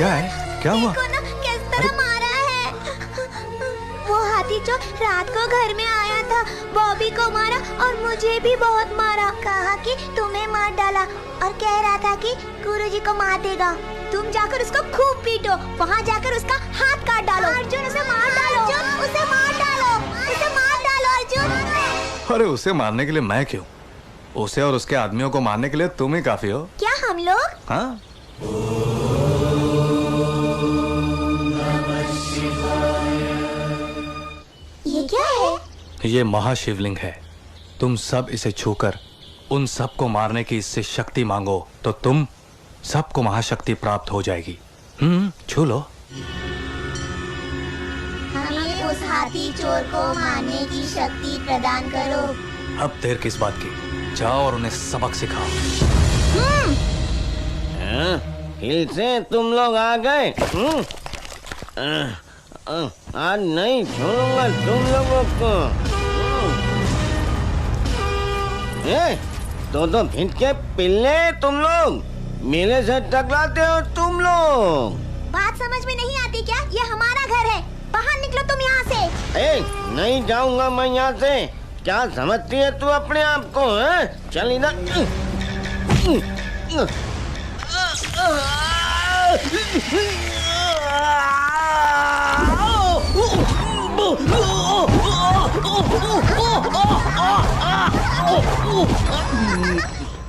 क्या है? क्या हुआ? किस तरह मारा है? वो हाथी जो रात को घर में आया था, बॉबी को मारा और मुझे भी बहुत मारा। कहा कि तुम्हें मार डाला और कह रहा था कि गुरुजी को मार देगा। तुम जाकर उसको खूब पीटो, वहाँ जाकर उसका हाथ काट डालो। अर्जुन उसे मार डालो, उसे मार डालो, उसे मार डालो अर्जुन। अरे उसे मारने के लिए मैं क्यों? उसे और उसके आदमियों को मारने के लिए तुम ही काफी हो। क्या हम लोग? हाँ? ये क्या है? ये महाशिवलिंग है। तुम सब इसे छूकर उन सबको मारने की इससे शक्ति मांगो तो तुम सबको महाशक्ति प्राप्त हो जाएगी। छू लो। हमें उस हाथी चोर को मारने की शक्ति प्रदान करो। अब देर किस बात की? जाओ और उन्हें सबक सिखाओ। हिल से तुम लोग आ गए। आज नहीं छोड़ूंगा तुम लोगों को। तो भिंड के पिल्ले तुम लोग, मेले से टकराते हो तुम लोग। बात समझ में नहीं आती क्या? ये हमारा घर है, बाहर निकलो तुम यहाँ से। नहीं जाऊंगा मैं यहाँ से। क्या समझती है तू अपने आप को? चल इधर।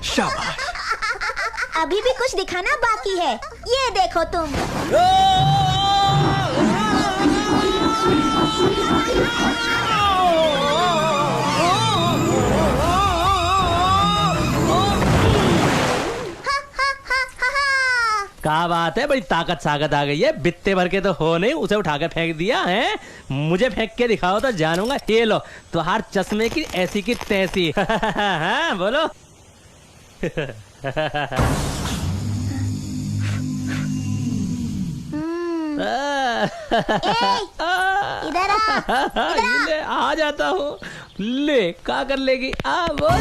शाबाश। अभी भी कुछ दिखाना बाकी है। ये देखो तुम। क्या बात है, बड़ी ताकत साकत आ गई है। बित्ते भर के तो हो नहीं, उसे उठा के फेंक दिया है। मुझे फेंक के दिखाओ तो जानूंगा। ये लो तुहार चश्मे की ऐसी की तैसी। हाँ, बोलो। इधर आ जाता हूँ। ले क्या कर लेगी? बोल।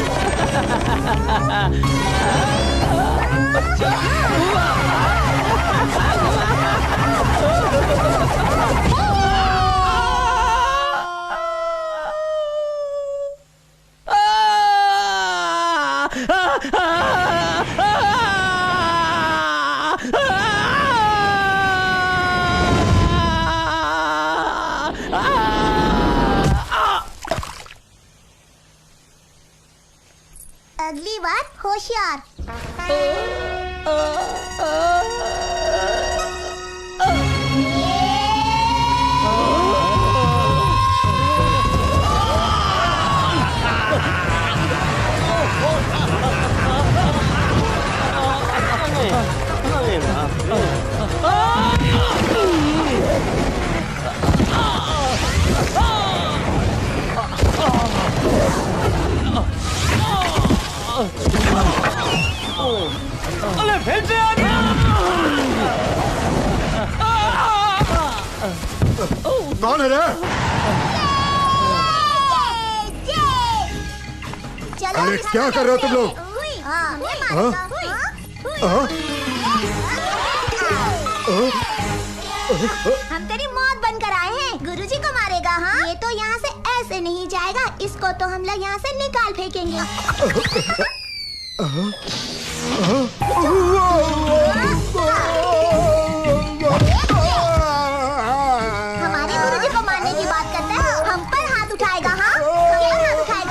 अगली बार होशियार। फिर से आ गया। कौन है रे? अरे क्या कर रहे हो तुम लोग? हम तेरी मौत बनकर आए हैं। गुरुजी को मारेगा? हाँ, ये तो यहाँ से ऐसे नहीं जाएगा। इसको तो हम लोग यहाँ से निकाल फेंकेंगे। हमारे गुरुजी को मारने की बात करता है, हम पर हाथ उठाएगा? हाँ, हम पर हाथ उठाएगा।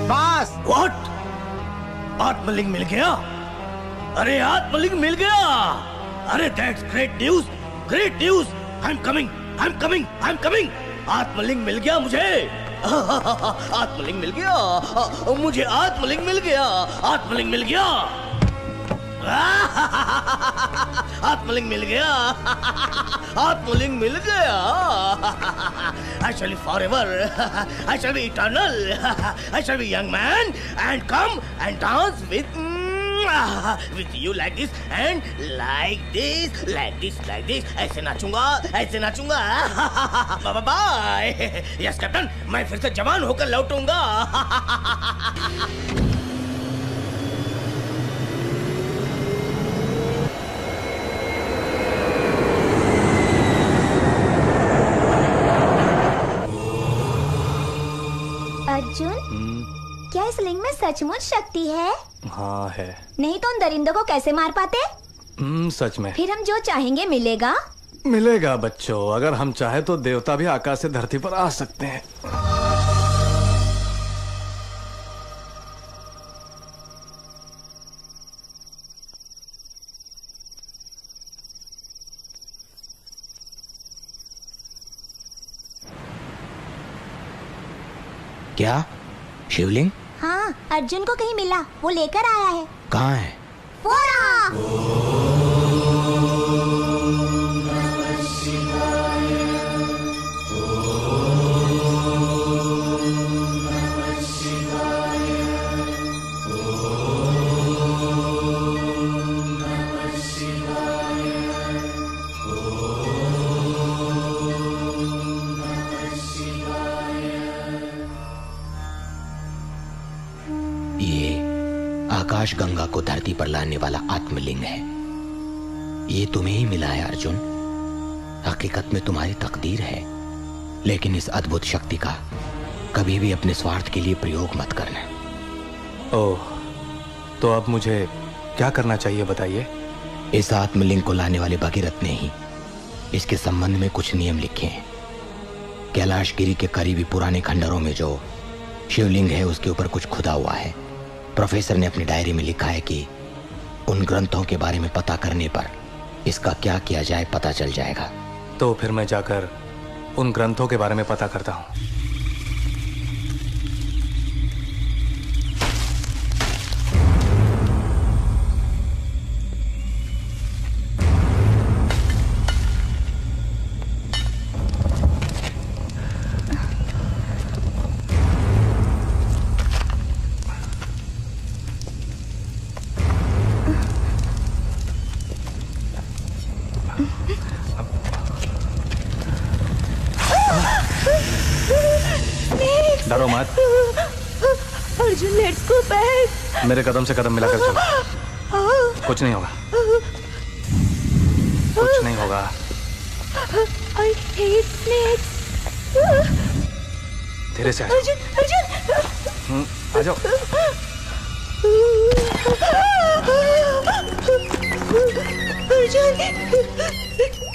बस व्हाट? आत्मलिंग मिल गया? अरे आत्मलिंग मिल गया। अरे that's great news, great news. I am coming, I am coming, I am coming. आत्मलिंग मिल गया मुझे। आत्मलिंग मिल गया मुझे, आत्मलिंग मिल गया, आत्मलिंग मिल गया, आत्मलिंग मिल गया, आत्मलिंग मिल गया। I shall be forever, I shall be eternal, I shall be young man and come and dance with you like this and like this, like this, like this. ऐसे नाचूंगा, ऐसे नाचूंगा। Bye bye. यस कैप्टन, मैं फिर से जवान होकर लौटूंगा। अर्जुन, क्या इस लिंग में सचमुच शक्ति है? हाँ है। नहीं तो उन दरिंदों को कैसे मार पाते? सच में। फिर हम जो चाहेंगे मिलेगा? मिलेगा बच्चों, अगर हम चाहे तो देवता भी आकाश से धरती पर आ सकते हैं। क्या शिवलिंग? हाँ, अर्जुन को कहीं मिला, वो लेकर आया है। कहाँ है? आकाश गंगा को धरती पर लाने वाला आत्मलिंग है। ये तुम्हें ही मिला है अर्जुन। हकीकत में तुम्हारी तकदीर है, लेकिन इस अद्भुत शक्ति का कभी भी अपने स्वार्थ के लिए प्रयोग मत करना। ओह, तो अब मुझे क्या करना चाहिए बताइए? इस आत्मलिंग को लाने वाले भगीरथ ने ही इसके संबंध में कुछ नियम लिखे हैं। कैलाशगिरी के करीबी पुराने खंडरों में जो शिवलिंग है उसके ऊपर कुछ खुदा हुआ है। प्रोफेसर ने अपनी डायरी में लिखा है कि उन ग्रंथों के बारे में पता करने पर इसका क्या किया जाए पता चल जाएगा। तो फिर मैं जाकर उन ग्रंथों के बारे में पता करता हूँ। डरो मत। Arjun, let's go back. मेरे कदम से कदम मिलाकर चलो। कुछ नहीं होगा, कुछ नहीं होगा। I hate snakes। धीरे से अर्जुन, आ जाओ।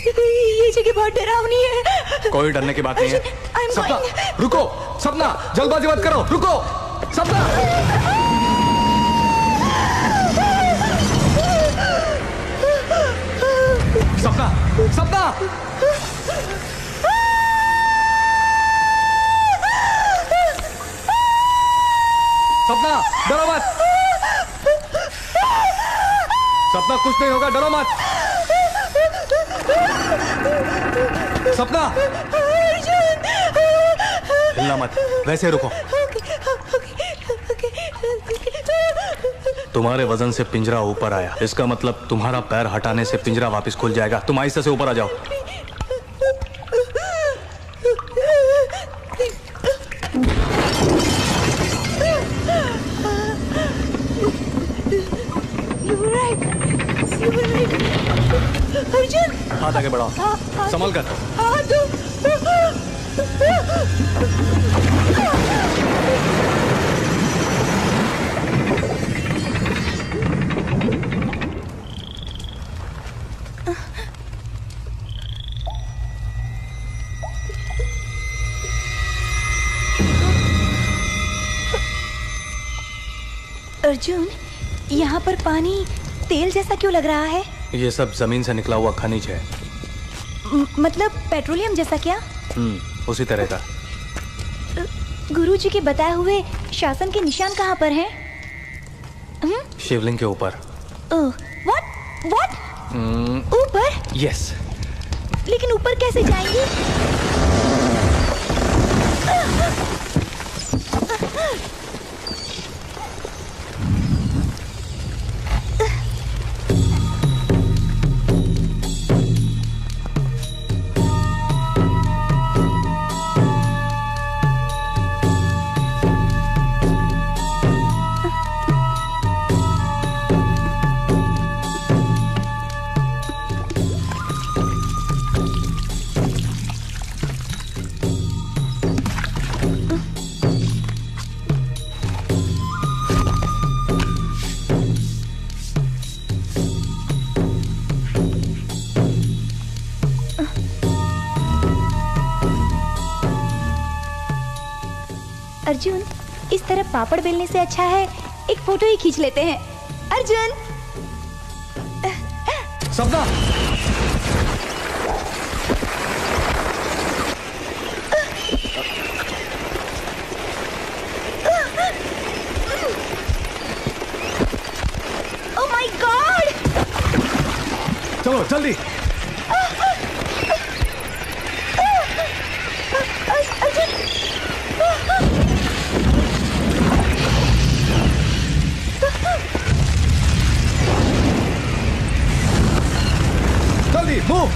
ये जगह बहुत डरावनी है। कोई डरने की बात नहीं है। सपना रुको, सपना जल्दबाजी मत करो, रुको सपना। सपना सपना सपना डरो मत। सपना कुछ नहीं होगा, डरो मत। सपना हिलना मत, वैसे रुको। तुम्हारे वजन से पिंजरा ऊपर आया, इसका मतलब तुम्हारा पैर हटाने से पिंजरा वापस खुल जाएगा। तुम आहिस्ते से ऊपर आ जाओ। अर्जुन, हाथ आगे बढ़ाओ, संभल कर। अर्जुन, यहाँ पर पानी तेल जैसा क्यों लग रहा है? ये सब जमीन से निकला हुआ खनिज है। मतलब पेट्रोलियम जैसा क्या? उसी तरह का। गुरुजी के बताए हुए शासन के निशान कहाँ पर हैं? शिवलिंग के ऊपर। व्हाट? ऊपर? यस। लेकिन ऊपर कैसे जाएंगे? अर्जुन, इस तरह पापड़ बेलने से अच्छा है एक फोटो ही खींच लेते हैं। Arjun! Sapna! Oh my god! चलो जल्दी। जल्दी move.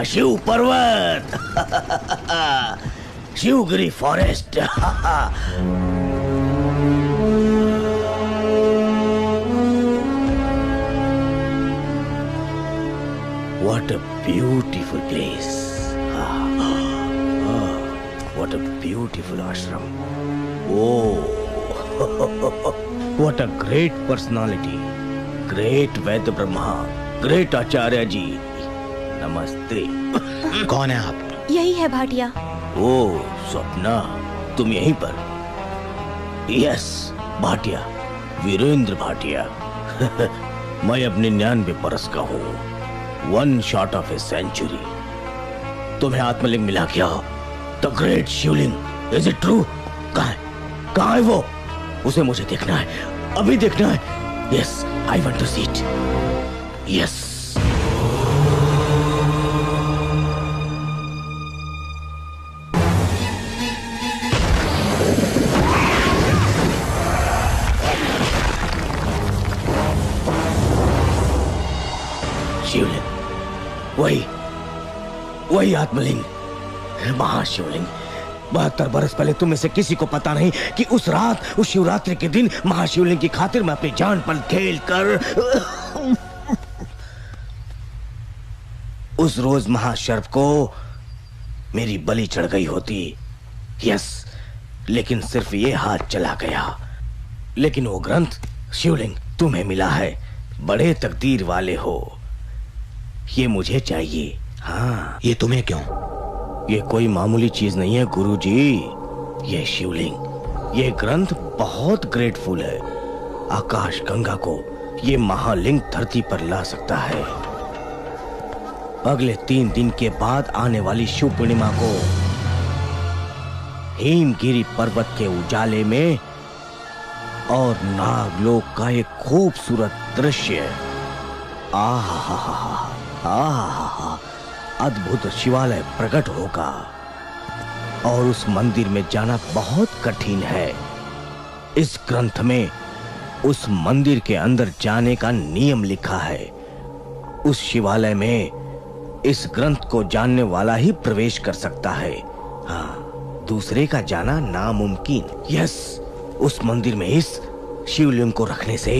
Shiv Parvat Shivgiri forest What a beautiful place. What a beautiful ashram. Oh, what a great personality. Great Ved Brahma. Great Acharya ji. नमस्ते। कौन है आप? यही है भाटिया। ओ स्वप्ना, तुम यहीं पर? यस, भाटिया, वीरेंद्र भाटिया। मैं अपने 99 बरस का हूँ। 1 shot of a century। तुम्हें आत्मलिंग मिला क्या? The great Shivling. Is it true? कहाँ है वो? उसे मुझे देखना है, अभी देखना है। Yes, I want to see it. Yes. शिवलिंग, वही आत्मलिंग, महाशिवलिंग। 72 बरस पहले तुम में से किसी को पता नहीं कि उस रात, उस शिवरात्रि के दिन महाशिवलिंग की खातिर मैं अपनी जान पर खेल कर उस रोज महाशर्प को मेरी बलि चढ़ गई होती। यस, लेकिन सिर्फ ये हाथ चला गया। लेकिन वो ग्रंथ शिवलिंग तुम्हें मिला है। बड़े तकदीर वाले हो। ये मुझे चाहिए। हाँ। ये तुम्हें क्यों? ये कोई मामूली चीज नहीं है गुरुजी। ये शिवलिंग, ये ग्रंथ बहुत ग्रेटफुल है। आकाश गंगा को ये महालिंग धरती पर ला सकता है। अगले 3 दिन के बाद आने वाली शिव पूर्णिमा को हेमगिरी पर्वत के उजाले में और नागलोक का एक खूबसूरत दृश्य, अद्भुत शिवालय प्रकट होगा। और उस मंदिर में जाना बहुत कठिन है। इस ग्रंथ में उस मंदिर के अंदर जाने का नियम लिखा है। उस शिवालय में इस ग्रंथ को जानने वाला ही प्रवेश कर सकता है। हाँ, दूसरे का जाना नामुमकिन। यस, उस मंदिर में इस शिवलिंग को रखने से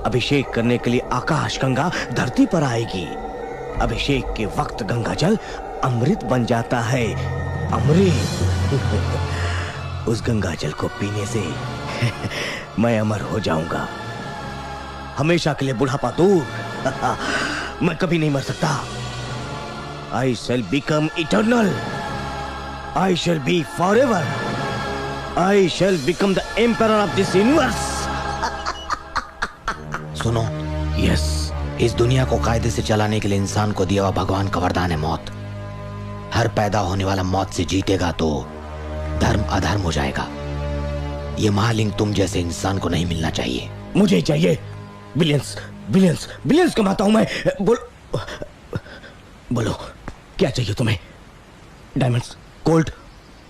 अभिषेक करने के लिए आकाश गंगा धरती पर आएगी। अभिषेक के वक्त गंगा जल अमृत बन जाता है। अमृत। उस गंगा जल को पीने से मैं अमर हो जाऊंगा, हमेशा के लिए बुढ़ापा दूर। मैं कभी नहीं मर सकता। I shall become eternal. I shall be forever. I shall become the emperor of this universe. सुनो। Yes. इस दुनिया को कायदे से चलाने के लिए इंसान को दिया हुआ भगवान का वरदान है मौत। हर पैदा होने वाला मौत से जीतेगा तो धर्म अधर्म हो जाएगा। ये महालिंग तुम जैसे इंसान को नहीं मिलना चाहिए। मुझे चाहिए। बिलियंस बिलियंस बिलियंस कमाता हूं मैं। बोलो क्या चाहिए तुम्हें? डायमंड्स, गोल्ड,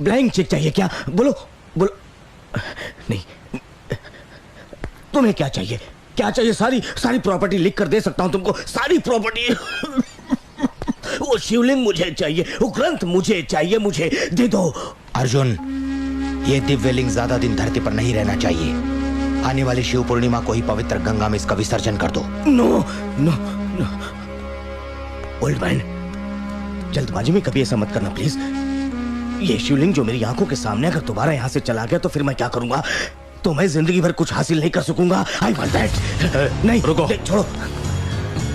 ब्लैंक चेक चाहिए क्या? बोलो बोलो। नहीं, तुम्हें क्या चाहिए? क्या चाहिए? सारी प्रॉपर्टी लिख कर दे सकता हूं तुमको। सारी प्रॉपर्टी। वो शिवलिंग मुझे चाहिए, वो ग्रंथ मुझे चाहिए। मुझे दे दो। अर्जुन, ये दिव्य लिंग ज्यादा दिन धरती पर नहीं रहना चाहिए। आने वाली शिव पूर्णिमा को ही पवित्र गंगा में इसका विसर्जन कर दो। No no no, old man, जल्दबाजी में कभी ऐसा मत करना प्लीज। ये शिवलिंग जो मेरी आंखों के सामने अगर दोबारा यहाँ से चला गया तो फिर मैं क्या करूंगा? तो मैं जिंदगी भर कुछ हासिल नहीं कर सकूंगा। I want that. नहीं, रुको। छोड़ो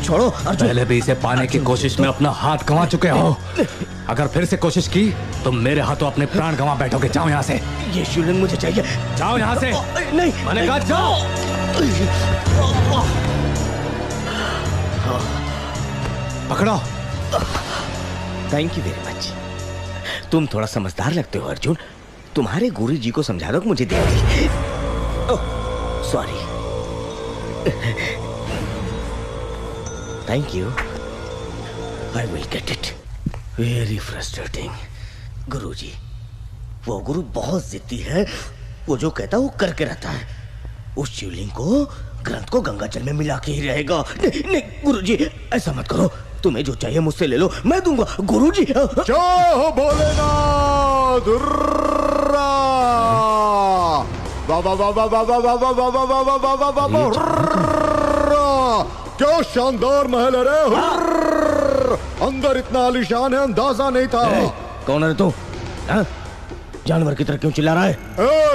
छोड़ो अर्जुन। पहले भी इसे पाने की कोशिश में अपना हाथ गंवा चुके हो। अगर फिर से कोशिश की तो मेरे हाथों अपने प्राण गंवा बैठोगे। जाओ यहाँ से। ये शिवलिंग मुझे चाहिए। जाओ यहाँ से। नहीं, मैंने कहा जाओ। पकड़ो। Thank you very much. तुम थोड़ा समझदार लगते हो अर्जुन। तुम्हारे गुरु जी को समझा दो कि मुझे दे दी। Sorry. Thank you. I will get it. Very frustrating. गुरुजी, वो गुरु बहुत जिद्दी है। वो जो कहता है वो करके रहता है। उस शिवलिंग को, ग्रंथ को गंगा जल में मिला के ही रहेगा। नहीं नहीं गुरुजी, ऐसा मत करो। तुम्हें जो चाहिए मुझसे ले लो, मैं दूंगा। गुरुजी। जय हो भोलेनाथ। क्या शानदार महल है रे। अंदर इतना आलीशान है, अंदाजा नहीं था। कौन है तू? जानवर की तरह क्यों चिल्ला रहा है?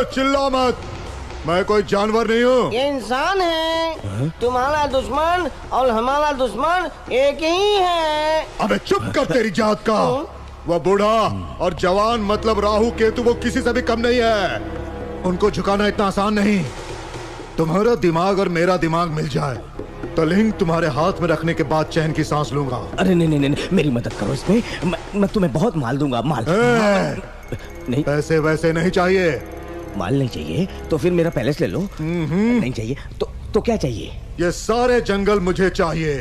चिल्ला मत, मैं कोई जानवर नहीं हूँ। ये इंसान है। तुम्हारा दुश्मन और हमारा दुश्मन एक ही है। अबे चुप कर तेरी जात का। वह बूढ़ा और जवान मतलब राहु केतु वो किसी से भी कम नहीं है। उनको झुकाना इतना आसान नहीं। तुम्हारा दिमाग और मेरा दिमाग मिल जाए तो लिंग तुम्हारे हाथ में रखने के बाद चैन की सांस लूंगा। अरे नहीं नहीं नहीं, मेरी मदद करो इसमें। मैं तुम्हें बहुत माल दूंगा। माल नहीं, पैसे वैसे नहीं चाहिए। माल नहीं चाहिए तो फिर मेरा पैलेस ले लो। नहीं चाहिए तो क्या चाहिए? ये सारे जंगल मुझे चाहिए।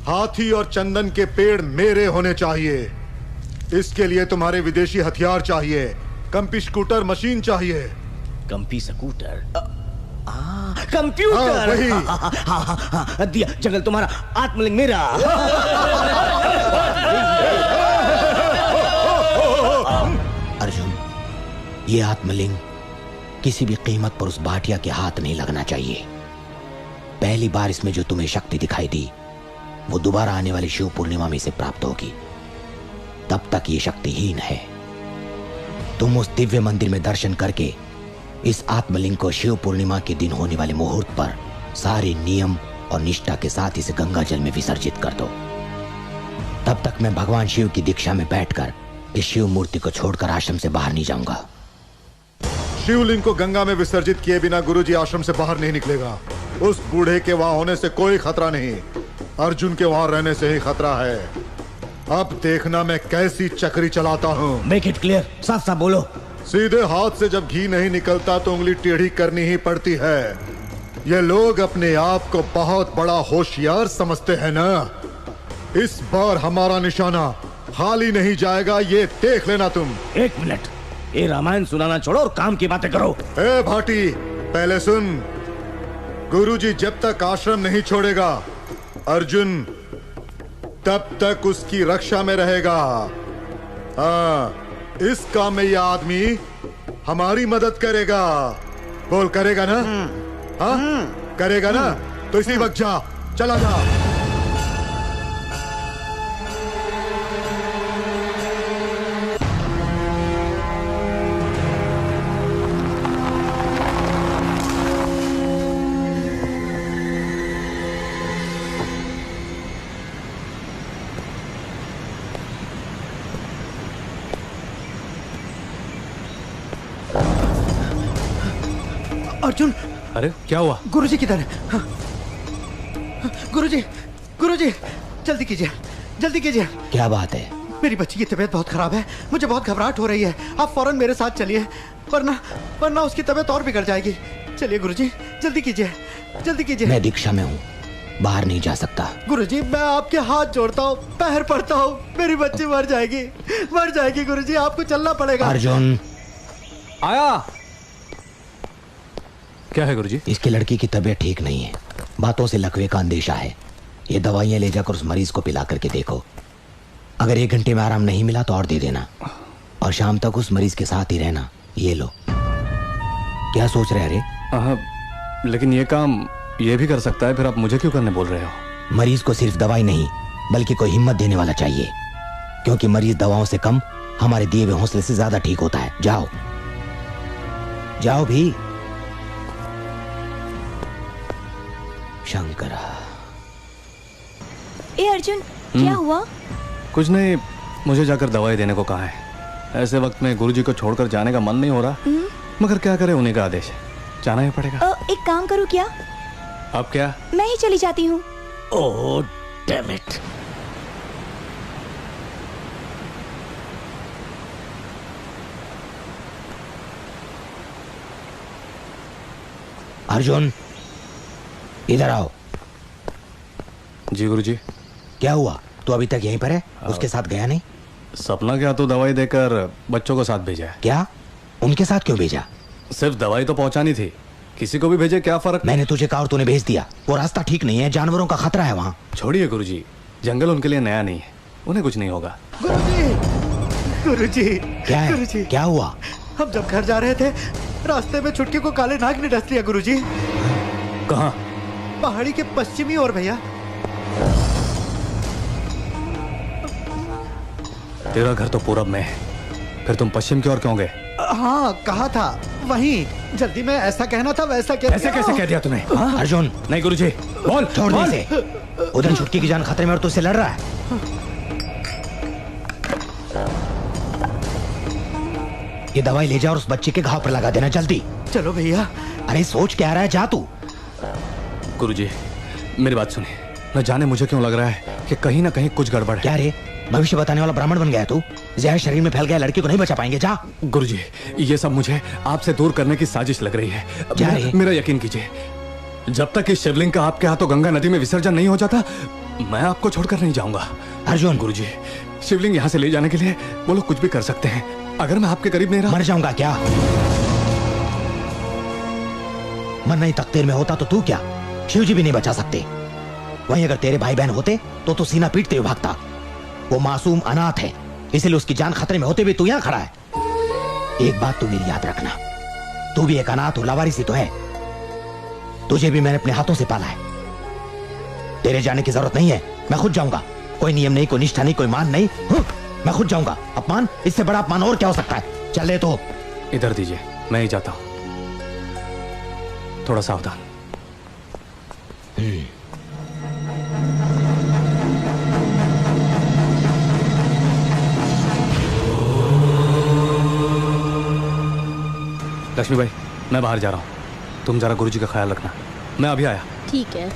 हाथी और चंदन के पेड़ मेरे होने चाहिए। इसके लिए तुम्हारे विदेशी हथियार चाहिए। कंपी स्कूटर मशीन चाहिए। कंपी स्कूटर? कंप्यूटर। वही। हाँ, दिया। जंगल तुम्हारा, आत्मलिंग मेरा। अर्जुन, ये आत्मलिंग किसी भी कीमत पर उस भाटिया के हाथ नहीं लगना चाहिए। पहली बार इसमें जो तुम्हें शक्ति दिखाई दी वो दोबारा आने वाली शिव पूर्णिमा में से प्राप्त होगी। तब तक ये शक्तिहीन है। तुम उस दिव्य मंदिर में दर्शन करके इस आत्मलिंग को शिव पूर्णिमा के दिन होने वाले मुहूर्त पर सारे नियम और निष्ठा के साथ इसे गंगा जल में विसर्जित कर दो। तब तक मैं भगवान शिव की दीक्षा में बैठकर इस शिव मूर्ति को छोड़कर आश्रम से बाहर नहीं जाऊंगा। शिवलिंग को गंगा में विसर्जित किए बिना गुरुजी आश्रम से बाहर नहीं निकलेगा। उस बूढ़े के वहां होने से कोई खतरा नहीं, अर्जुन के वहां रहने से ही खतरा है। अब देखना मैं कैसी चक्री चलाता हूँ। मेक इट क्लियर, साफ साफ बोलो। सीधे हाथ से जब घी नहीं निकलता तो उंगली टेढ़ी करनी ही पड़ती है। ये लोग अपने आप को बहुत बड़ा होशियार समझते हैं ना। इस बार हमारा निशाना खाली नहीं जाएगा, ये देख लेना तुम। एक मिनट, ये रामायण सुनाना छोड़ो और काम की बातें करो। ए भाटी, पहले सुन। गुरुजी जब तक आश्रम नहीं छोड़ेगा अर्जुन तब तक उसकी रक्षा में रहेगा। हाँ, इस काम में यह आदमी हमारी मदद करेगा। बोल, करेगा ना? हाँ, करेगा ना? तो इसी वक्त जा, चला जा। अर्जुन, अरे क्या हुआ? गुरुजी किधर है? गुरुजी, गुरुजी, जल्दी कीजिए, जल्दी कीजिए। क्या बात है? मेरी बच्ची की तबीयत बहुत खराब है, मुझे बहुत घबराहट हो रही है। आप फौरन मेरे साथ चलिए, वरना उसकी तबीयत और बिगड़ जाएगी। चलिए गुरुजी, जल्दी कीजिए, जल्दी कीजिए। मैं दीक्षा में हूँ, बाहर नहीं जा सकता। गुरुजी, मैं आपके हाथ जोड़ता हूँ, पैर पड़ता हूँ, मेरी बच्ची मर जाएगी गुरुजी, आपको चलना पड़ेगा। अर्जुन, आया। क्या है गुरुजी? इसकी लड़की की तबीयत ठीक नहीं है, बातों से लकवे का अंदेशा है। ये दवाइयां ले जाकर उस मरीज को पिला करके देखो। अगर 1 घंटे में आराम नहीं मिला तो और दे देना, और शाम तक उस मरीज के साथ ही रहना। ये लो। क्या सोच रहे? अरे लेकिन ये काम ये भी कर सकता है, फिर आप मुझे क्यों करने बोल रहे हो? मरीज को सिर्फ दवाई नहीं बल्कि कोई हिम्मत देने वाला चाहिए, क्योंकि मरीज दवाओं से कम हमारे दिए हुए हौसले से ज्यादा ठीक होता है। जाओ जाओ भी। शंकरा। ए अर्जुन, क्या हुआ? कुछ नहीं, मुझे जाकर दवाई देने को कहा है। ऐसे वक्त में गुरुजी को छोड़कर जाने का मन नहीं हो रहा, मगर क्या करे, उन्हीं का आदेश है, जाना ही पड़ेगा। एक काम करूं क्या? अब क्या? मैं ही चली जाती हूँ। Oh damn it. अर्जुन, इधर आओ। जी गुरुजी। क्या हुआ? तू अभी तक यहीं पर है? उसके साथ गया नहीं? सपना क्या तो दवाई देकर बच्चों को साथ भेजा है। क्या? उनके साथ क्यों भेजा? सिर्फ दवाई तो पहुंचानी थी, किसी को भी भेजे क्या फर्क? मैंने तुझे कहा और तूने भेज दिया। वो रास्ता ठीक नहीं है, जानवरों का खतरा है वहाँ। छोड़िए गुरुजी, जंगल उनके लिए नया नहीं है, उन्हें कुछ नहीं होगा। गुरुजी, क्या है? गुरुजी, क्या हुआ? हम जब घर जा रहे थे रास्ते में छुटकी को काले नाग ने डस लिया गुरुजी। कहाँ? पहाड़ी के पश्चिमी ओर भैया। तेरा घर तो पूरब में है, फिर तुम पश्चिम की ओर क्यों गए? हाँ कहा था वहीं, जल्दी में ऐसा कहना था वैसा कह ऐसे कैसे कह दिया तूने? अर्जुन नहीं गुरुजी, बोल छोड़ दे बोल। इसे। उधर छुटकी की जान खतरे में और तू इससे लड़ रहा है। ये दवाई ले जा और उस बच्चे के घाव पर लगा देना जल्दी। चलो भैया। अरे सोच क्या रहा है, जा तू। गुरुजी मेरी बात सुनिए, न जाने मुझे क्यों लग रहा है कि कहीं ना कहीं कुछ गड़बड़ है। क्या रे, भविष्य बताने वाला ब्राह्मण बन गया तू? जहर शरीर में फैल गया, लड़की को नहीं बचा पाएंगे, जा। गुरुजी ये सब मुझे आपसे दूर करने की साजिश लग रही है। मेरा यकीन कीजिए, जब तक इस शिवलिंग का आपके हाथों गंगा नदी में विसर्जन नहीं हो जाता, मैं आपको छोड़कर नहीं जाऊंगा। अर्जुन। गुरुजी शिवलिंग यहाँ से ले जाने के लिए वो लोग कुछ भी कर सकते हैं। अगर मैं आपके करीब नहीं रहा, मर जाऊंगा क्या? मरना ही तकदीर में होता तो तू क्या, शिव जी भी नहीं बचा सकते। वहीं अगर तेरे भाई बहन होते तो सीना पीटते हुए भागता। वो मासूम अनाथ है, इसलिए उसकी जान खतरे में होते हुए तू यहाँ खड़ा है। एक बात तू मेरी याद रखना, तू भी एक अनाथ और लावारिस ही तो है। तुझे भी मैंने अपने हाथों से पाला है। तेरे जाने की जरूरत नहीं है, मैं खुद जाऊंगा। कोई नियम नहीं, कोई निष्ठा नहीं, कोई मान नहीं, मैं खुद जाऊंगा। अपमान, इससे बड़ा अपमान और क्या हो सकता है? चले तो इधर दीजिए, मैं ही जाता हूं। थोड़ा सावधान। लक्ष्मी भाई मैं बाहर जा रहा हूँ, तुम जरा गुरुजी का ख्याल रखना। मैं अभी आया। ठीक है।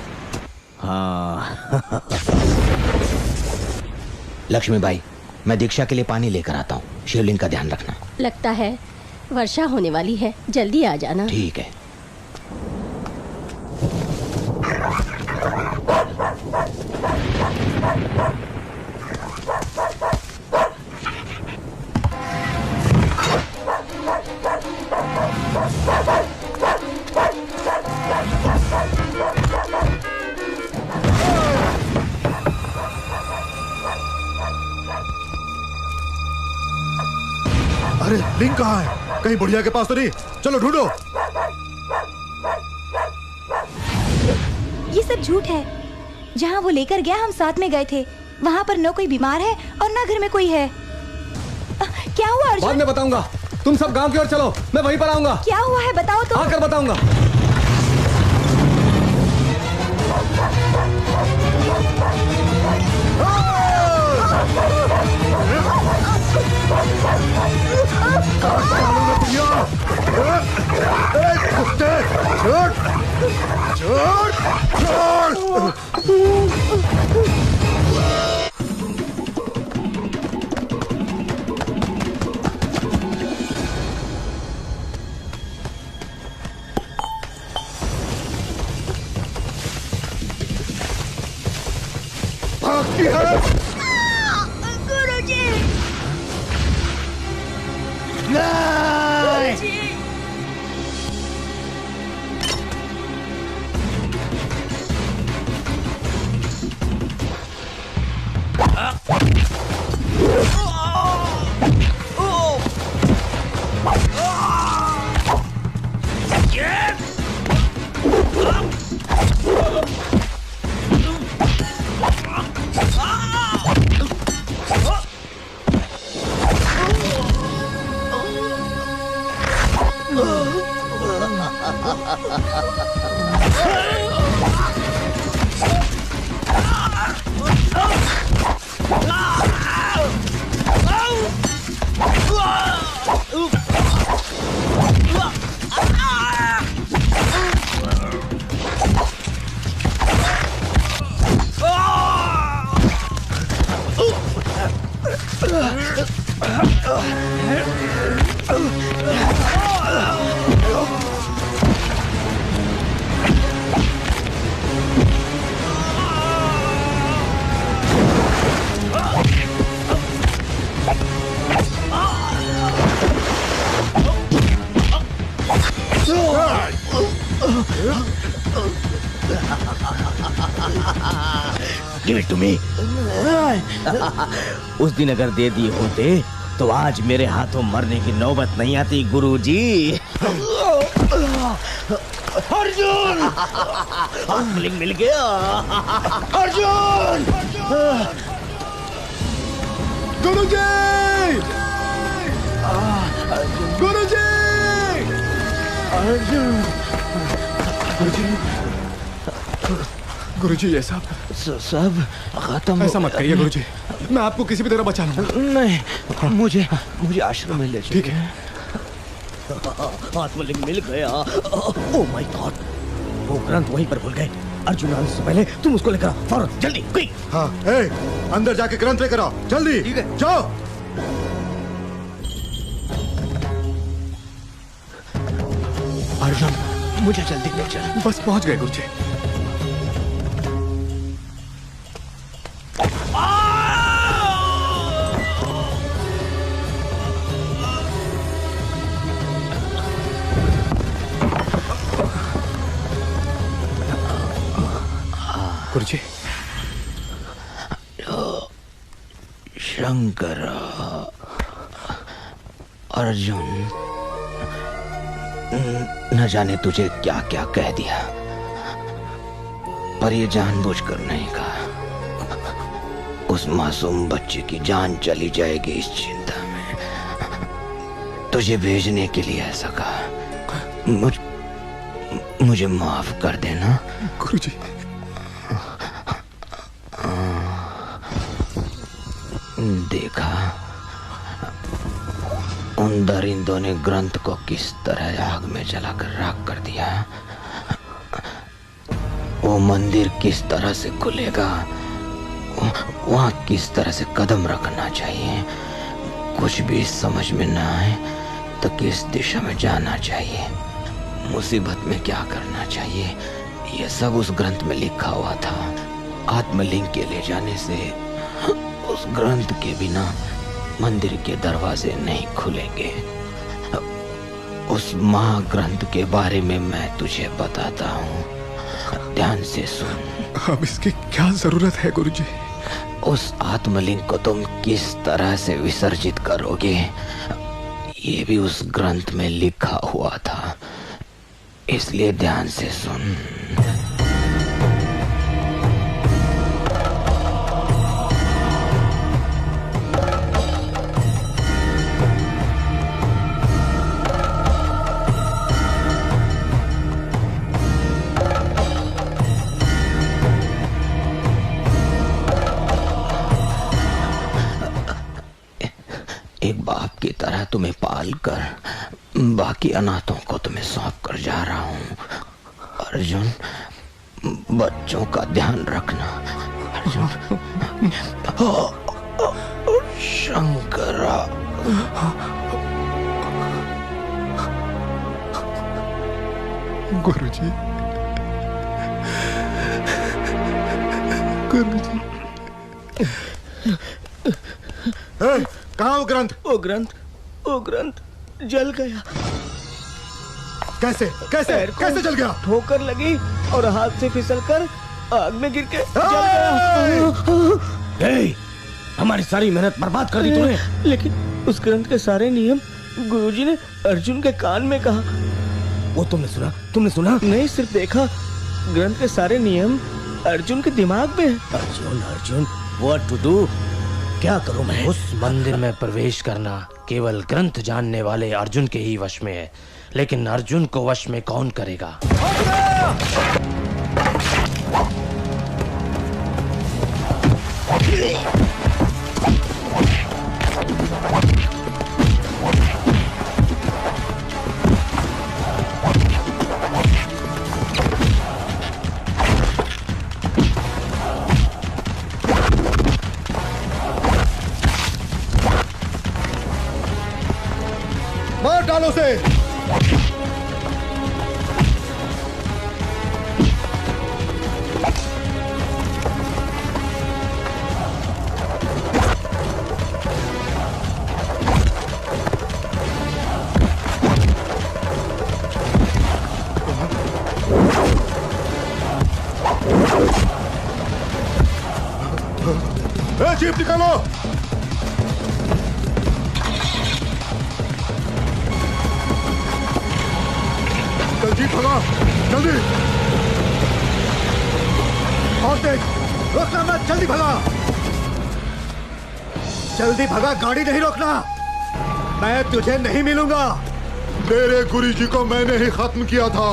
हाँ लक्ष्मी भाई, मैं दीक्षा के लिए पानी लेकर आता हूँ, शिवलिंग का ध्यान रखना। लगता है वर्षा होने वाली है, जल्दी आ जाना। ठीक है। अरे लिंग कहाँ है? कहीं बुढ़िया के पास तो नहीं? चलो ढूंढो। ये सब झूठ है। जहाँ वो लेकर गया हम साथ में गए थे, वहाँ पर न कोई बीमार है और न घर में कोई है। क्या हुआ अर्जुन? बाद में बताऊंगा, तुम सब गांव की ओर चलो, मैं वहीं पर आऊंगा। क्या हुआ है बताओ तो। आकर बताऊंगा। गुरुजी। Give it to me. उस दिन अगर दे दिए होते तो आज मेरे हाथों मरने की नौबत नहीं आती गुरुजी। अर्जुन! आत्मलिंग मिल गया। अर्जुन! गुरुजी! गुरुजी! अर्जुन! गुरुजी, गुरुजी ये सब खत्म। ऐसा मत करिए गुरुजी, मैं आपको किसी भी तरह बचा लूंगा। नहीं, मुझे आश्रम में ले ठीक है। आत्मलिंग मिल गया। ओह माय गॉड, वो ग्रंथ वहीं पर भूल गए। अर्जुन आने से पहले तुम उसको लेकर आओ, फौरन, जल्दी, क्विक। हाँ, अंदर जाके ग्रंथ लेकर आओ, जल्दी। ठीक है, जाओ। अर्जुन, मुझे जल्दी ले चल। बस पहुंच गए गुरुजी। गुरुजी, शंकर, अर्जुन, न जाने तुझे क्या क्या कह दिया, पर ये जानबूझकर नहीं कहा। उस मासूम बच्चे की जान चली जाएगी इस चिंता में तुझे भेजने के लिए ऐसा कहा। मुझे माफ कर देना गुरुजी। देखा उन दरिंदों ने ग्रंथ को किस तरह आग में जलाकर राख कर दिया। वो मंदिर किस तरह से खुलेगा, वहां किस तरह से कदम रखना चाहिए, कुछ भी समझ में न आए तो किस दिशा में जाना चाहिए, मुसीबत में क्या करना चाहिए, ये सब उस ग्रंथ में लिखा हुआ था। आत्मलिंग के ले जाने से उस ग्रंथ के बिना मंदिर के दरवाजे नहीं खुलेंगे। उस महाग्रंथ के बारे में मैं तुझे बताता हूँ, ध्यान से सुन। अब इसकी क्या जरूरत है गुरुजी? उस आत्मलिंग को तुम किस तरह से विसर्जित करोगे, ये भी उस ग्रंथ में लिखा हुआ था, इसलिए ध्यान से सुन। एक बाप की तरह तुम्हें पाल कर बाकी अनाथों को तुम्हें सौंप कर जा रहा हूँ। अर्जुन, बच्चों का ध्यान रखना। अर्जुन, शंकरा, गुरुजी, गुरुजी। कहाँ वो ग्रंथ? वो ग्रंथ जल गया। कैसे कैसे कैसे जल गया? ठोकर लगी और हाथ से फिसलकर आग में गिर के जल गया। हमारी सारी मेहनत बर्बाद कर दी तूने। लेकिन उस ग्रंथ के सारे नियम गुरुजी ने अर्जुन के कान में कहा। वो तुमने सुना? नहीं, सिर्फ देखा। ग्रंथ के सारे नियम अर्जुन के दिमाग में। Arjun, what to do? क्या करूं मैं? उस मंदिर में प्रवेश करना केवल ग्रंथ जानने वाले अर्जुन के ही वश में है, लेकिन अर्जुन को वश में कौन करेगा? मार डालो से। जीप निकालो। चल जीप भगा, जल्दी। और देख, रोकना मत, जल्दी भगा। जल्दी भगा, गाड़ी नहीं रोकना। मैं तुझे नहीं मिलूंगा। तेरे गुरुजी को मैंने ही खत्म किया था।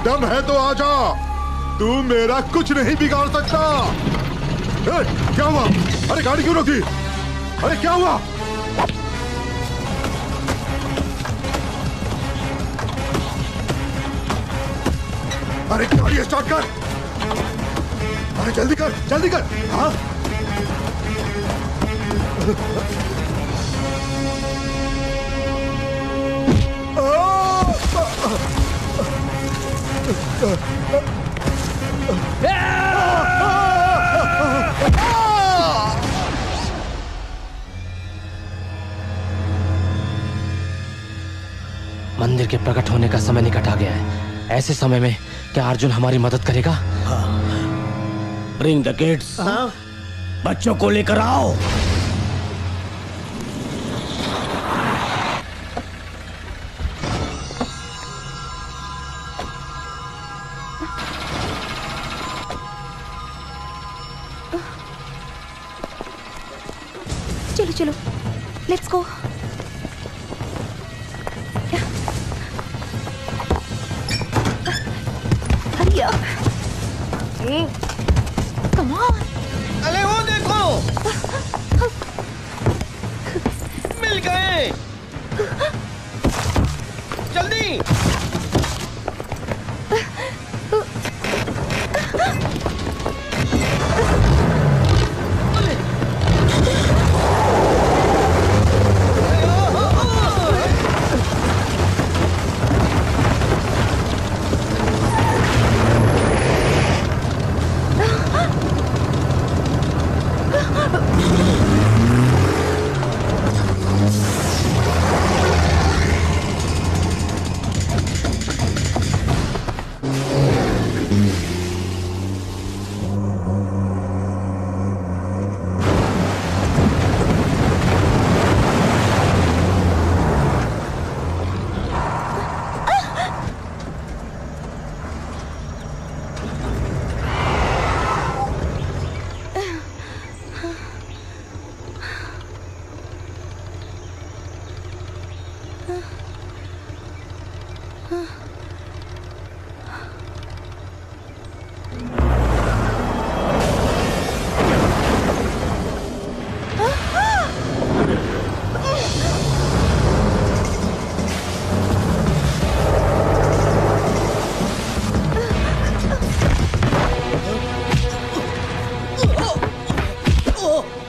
दम है तो आजा, तू मेरा कुछ नहीं बिगाड़ सकता। क्या हुआ? अरे गाड़ी क्यों रोकी? अरे क्या हुआ? अरे गाड़ी स्टार्ट कर। अरे जल्दी कर, जल्दी कर। हाँ मंदिर के प्रकट होने का समय निकट आ गया है। ऐसे समय में क्या अर्जुन हमारी मदद करेगा? Bring the kids. बच्चों को लेकर आओ। चलो चलो, let's go. Hurry up. Come on. अरे वो देखो, मिल गए। जल्दी।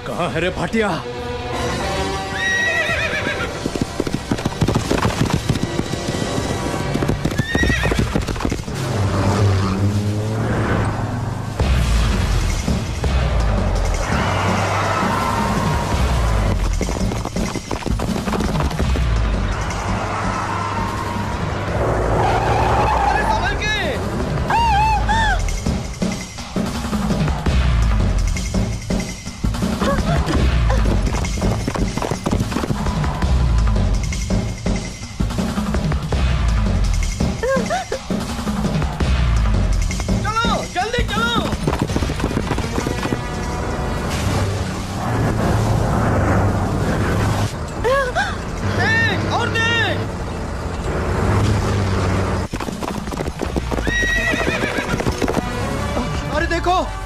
कहाँ है रे भाटिया?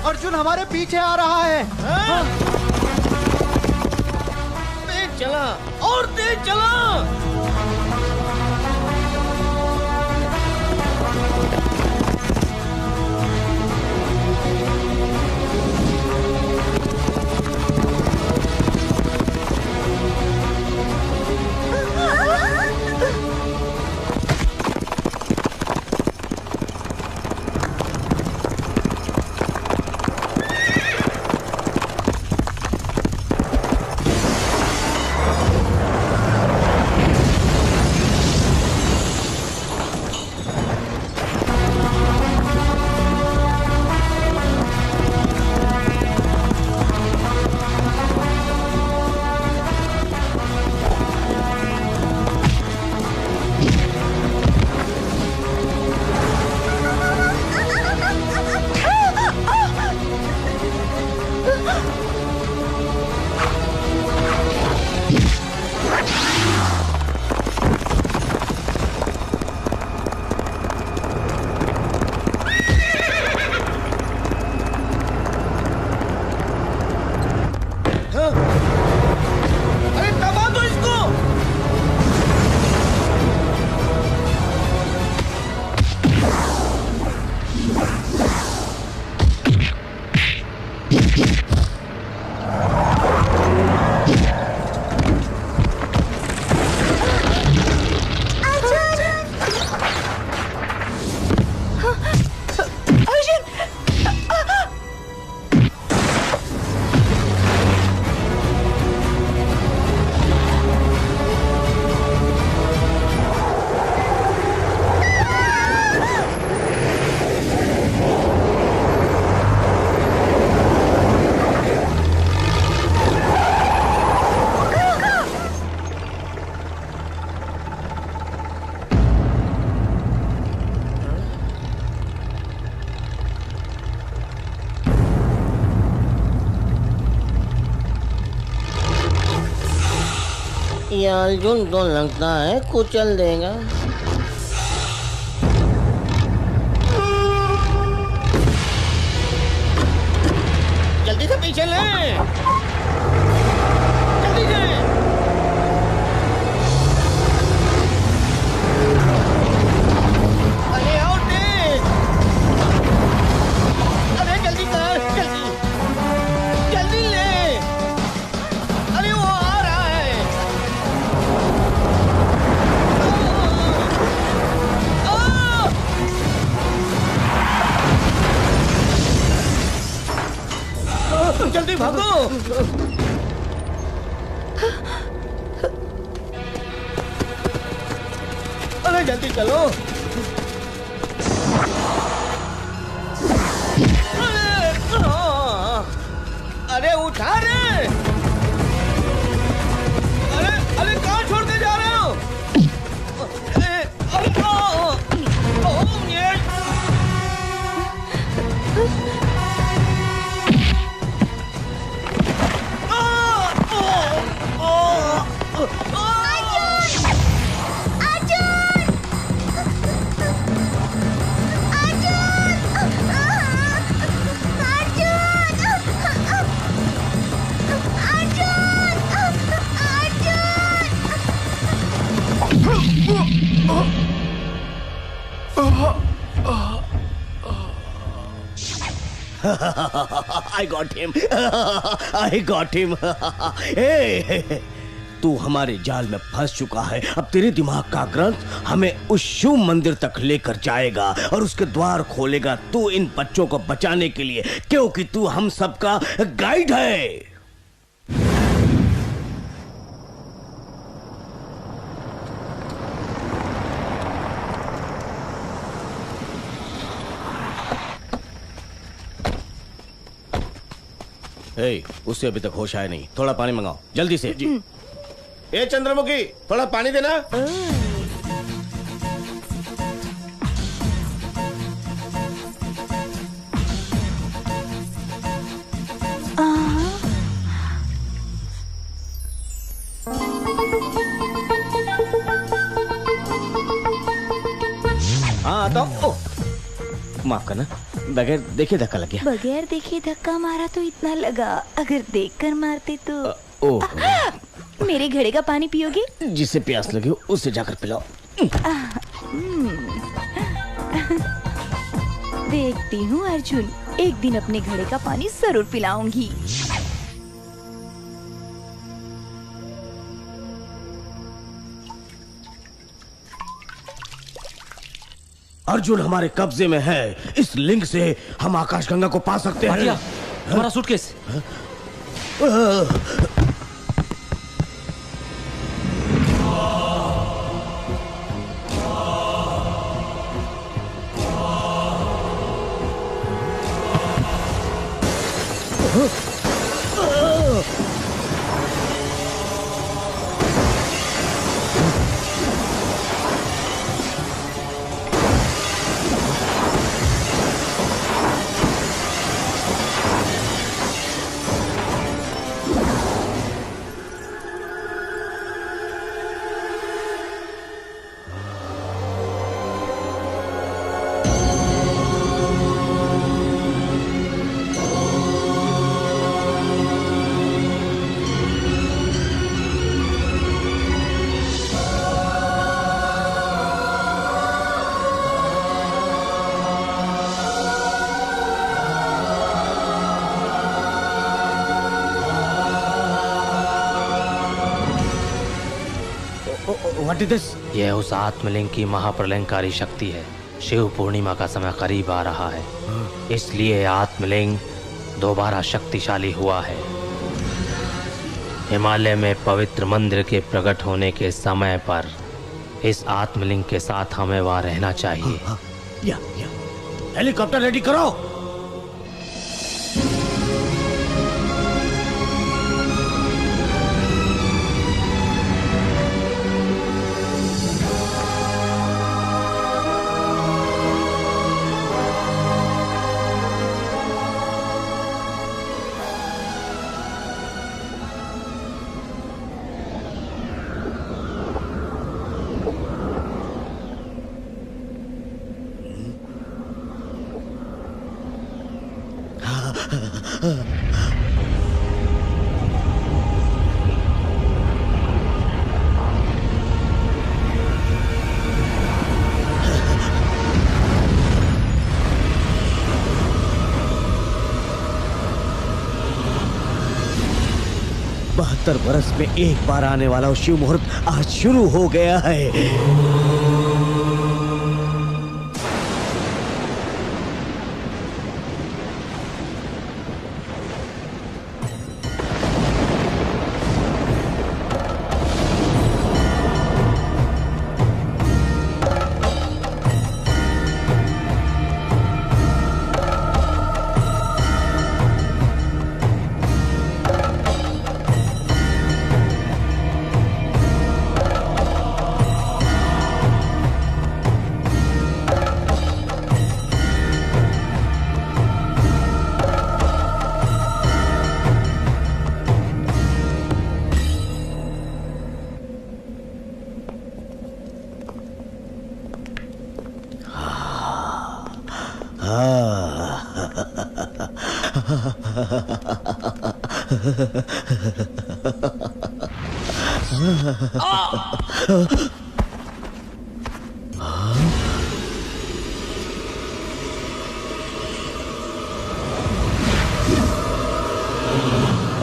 अर्जुन हमारे पीछे आ रहा है। तेज चला और तेज चला। ये अर्जुन तो लगता है कुचल देगा। जल्दी से पीछे ले, जल्दी से। अरे और तेज, अरे जल्दी कर, जल्दी जल्दी ले। अरे वो आ रहा है। जल्दी भागो। अरे जल्दी चलो। अरे उठा रे। अरे कहाँ छोड़ के जा रहे हो? I got him. I got him. Hey, तू हमारे जाल में फंस चुका है। अब तेरे दिमाग का ग्रंथ हमें उस शिव मंदिर तक लेकर जाएगा और उसके द्वार खोलेगा तू इन बच्चों को बचाने के लिए, क्योंकि तू हम सबका गाइड है। उससे अभी तक होश आया नहीं, थोड़ा पानी मंगाओ जल्दी से। जी। ए चंद्रमुखी, थोड़ा पानी देना। हाँ तो माफ करना, बगैर देखे धक्का लग गया। बगैर देखे धक्का मारा तो इतना लगा, अगर देखकर मारते तो। मेरे घड़े का पानी पियोगे? जिसे प्यास लगे उसे जाकर पिलाओ। देखती हूँ अर्जुन, एक दिन अपने घड़े का पानी जरूर पिलाऊंगी। अर्जुन हमारे कब्जे में है। इस लिंक से हम आकाशगंगा को पा सकते हैं। हमारा सूटकेस। What is this? यह उस आत्मलिंग की महाप्रलयंकारी शक्ति है। शिव पूर्णिमा का समय करीब आ रहा है, इसलिए आत्मलिंग दोबारा शक्तिशाली हुआ है। हिमालय में पवित्र मंदिर के प्रकट होने के समय पर इस आत्मलिंग के साथ हमें वहां रहना चाहिए। या। हेलीकॉप्टर रेडी करो। बहत्तर बरस में एक बार आने वाला वो शिव मुहूर्त आज शुरू हो गया है।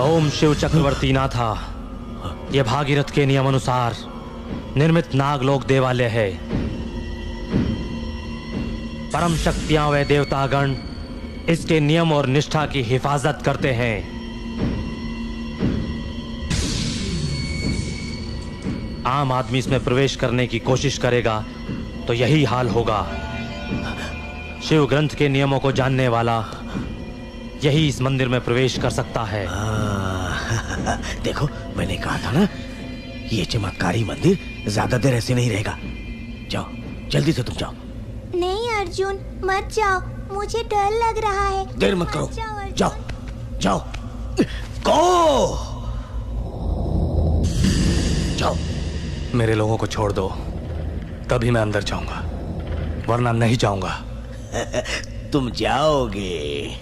ओम शिव चक्रवर्ती नाथा, यह भागीरथ के नियम अनुसार निर्मित नागलोक देवालय है। परम शक्तियां व देवतागण इसके नियम और निष्ठा की हिफाजत करते हैं। आम आदमी इसमें प्रवेश करने की कोशिश करेगा तो यही हाल होगा। शिव ग्रंथ के नियमों को जानने वाला यही इस मंदिर में प्रवेश कर सकता है। देखो, मैंने कहा था ना, ये चमत्कारी मंदिर ज्यादा देर ऐसे नहीं रहेगा। जाओ, जल्दी से तुम जाओ। नहीं अर्जुन, मत जाओ, मुझे डर लग रहा है। देर मत करो, जाओ जाओ, गो जाओ। मेरे लोगों को छोड़ दो, तभी मैं अंदर जाऊंगा, वरना नहीं जाऊंगा। तुम जाओगे,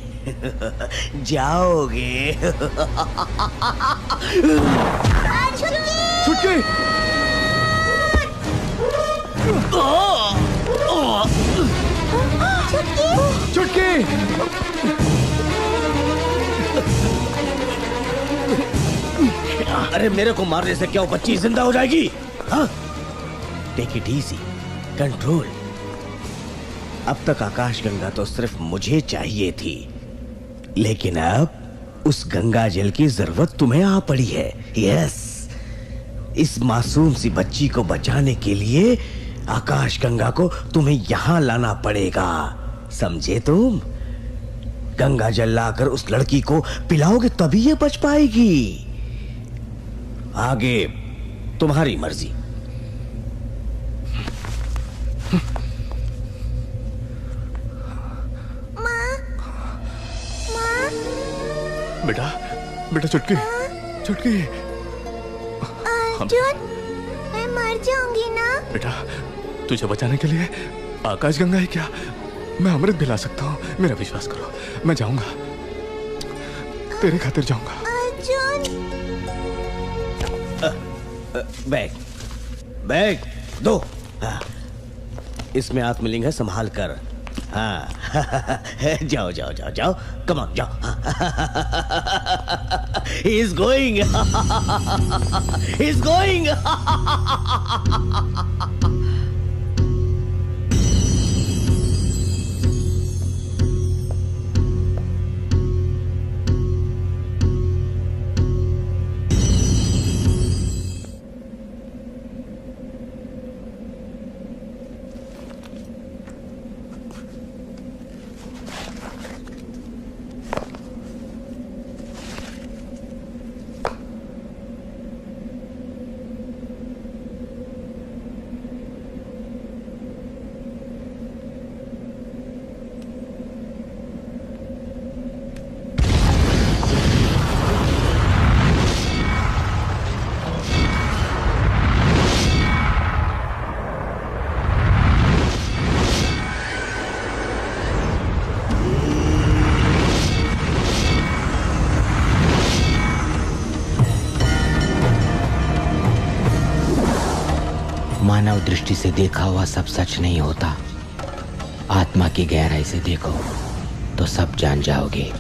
जाओगे। छुटकी! छुटकी! अरे मेरे को मारने से क्या वो बच्ची जिंदा हो जाएगी? हाँ? Take it easy, control. अब तक आकाश गंगा तो सिर्फ मुझे चाहिए थी, लेकिन अब उस गंगा जल की जरूरत तुम्हें आ पड़ी है। यस, इस मासूम सी बच्ची को बचाने के लिए आकाश गंगा को तुम्हें यहां लाना पड़ेगा, समझे तुम? गंगा जल लाकर उस लड़की को पिलाओगे तभी ये बच पाएगी। आगे तुम्हारी मर्जी। बेटा, बेटा छुटकी, छुटकी। अर्जुन, मैं मर जाऊंगी ना? बेटा, तुझे बचाने के लिए आकाश गंगा है क्या? मैं अमृत भी ला सकता हूँ, मेरा विश्वास करो। मैं जाऊंगा, तेरे खातिर जाऊंगा। अर्जुन, बैग, बैग दो। हाँ, इसमें आत्मलिंग है, संभाल कर। हाँ, जाओ जाओ जाओ जाओ, कम ऑन, जाओ। He is going. He is going. मानव दृष्टि से देखा हुआ सब सच नहीं होता। आत्मा की गहराई से देखो तो सब जान जाओगे।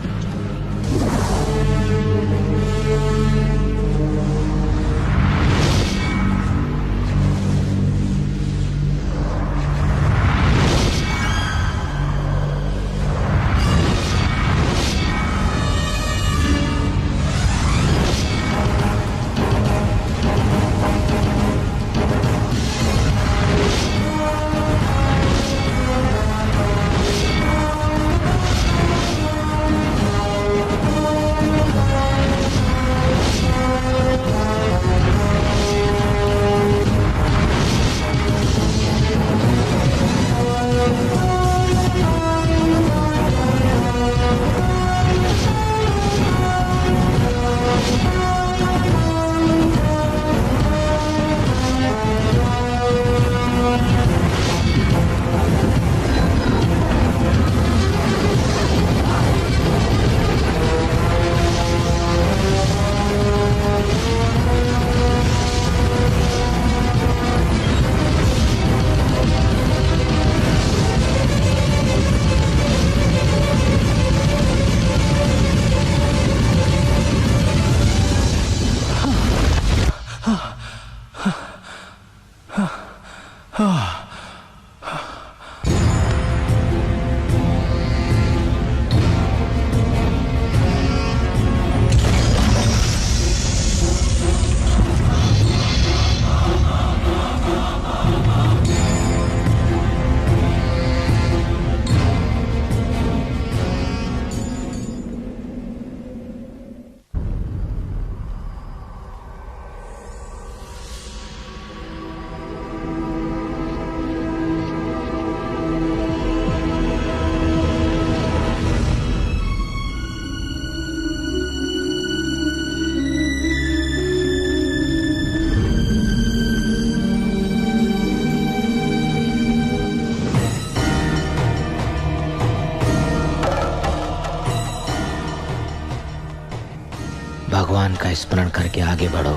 भगवान का स्मरण करके आगे बढ़ो,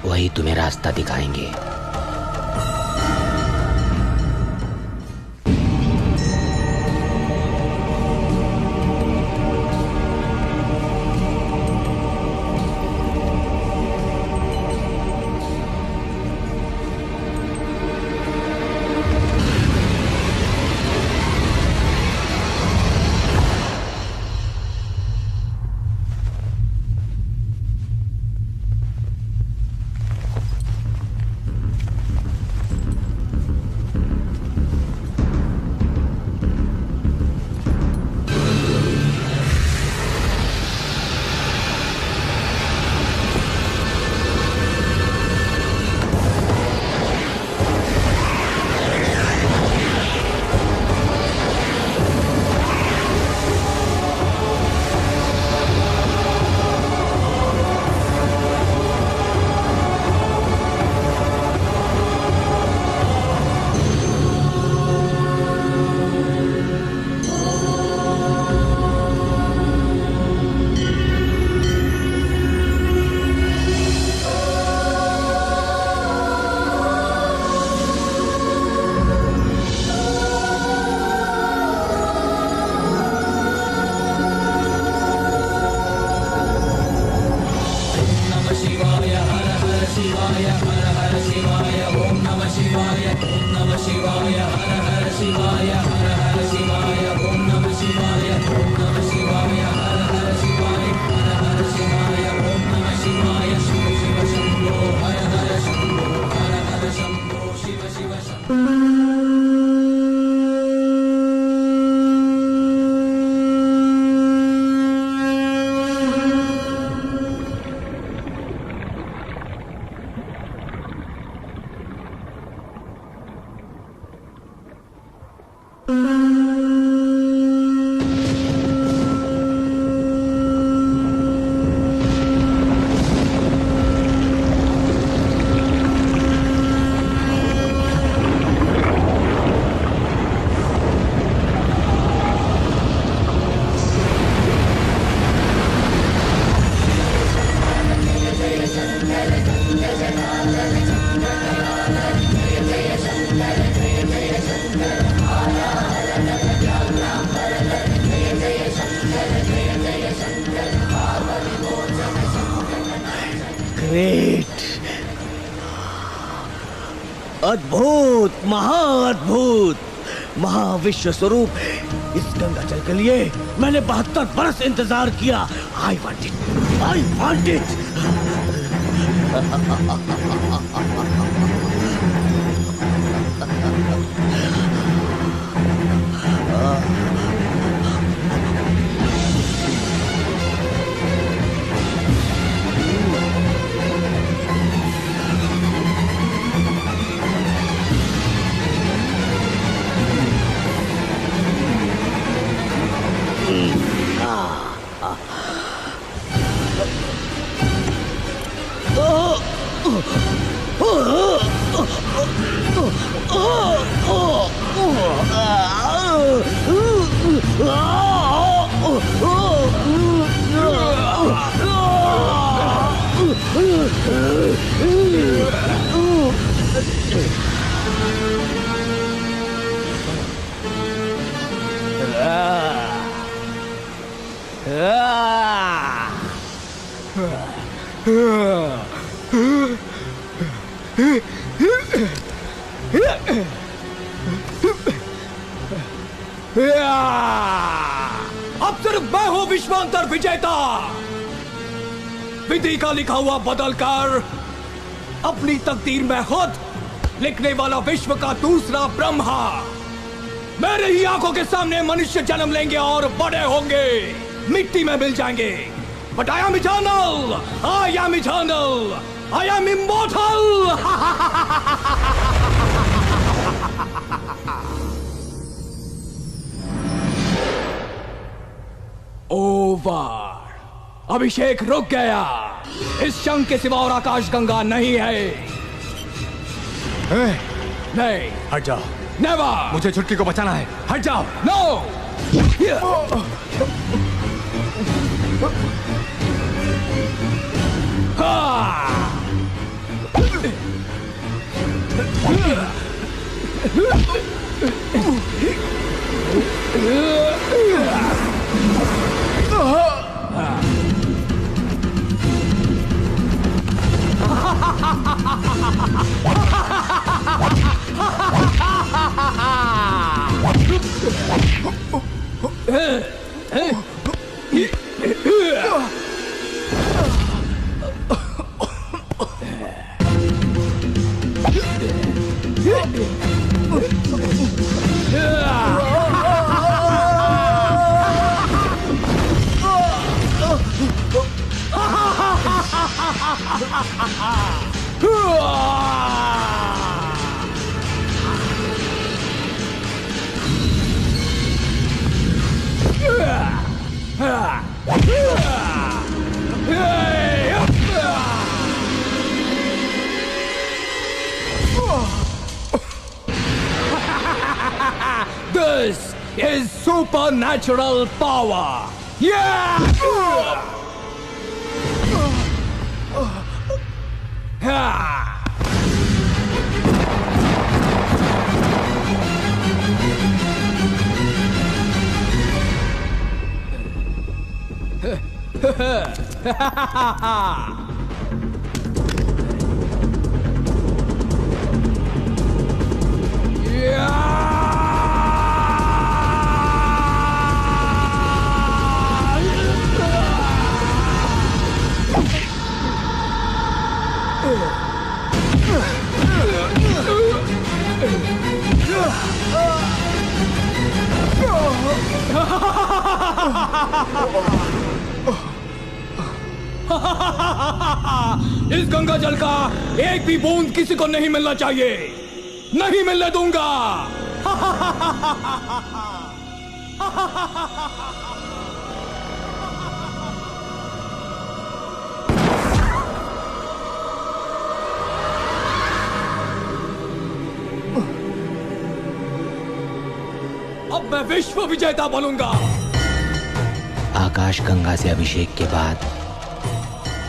वही तुम्हें रास्ता दिखाएंगे। ग्रेट, अद्भुत, महाअद्भुत, महाविश्व स्वरूप। इस गंगा जल के लिए मैंने 72 बरस इंतजार किया। I want it, I want it. अब सिर्फ मैं हूं विश्वांतर विजेता। विधि का लिखा हुआ बदलकर अपनी तकदीर में खुद लिखने वाला विश्व का दूसरा ब्रह्मा मेरे ही आंखों के सामने मनुष्य जन्म लेंगे और बड़े होंगे, मिट्टी में मिल जाएंगे। But I am eternal, I am eternal, I am immortal. Over. अभिषेक रुक गया। इस शंख के सिवा और आकाश गंगा नहीं है। नहीं, हट जाओ। नेवर। मुझे छुट्टी को बचाना है, हट जाओ। No. This is supernatural power. Yeah! इस गंगा जल का एक भी बूंद किसी को नहीं मिलना चाहिए, नहीं मिलने दूंगा। अब मैं विश्व विजेता बनूंगा। आकाश गंगा से अभिषेक के बाद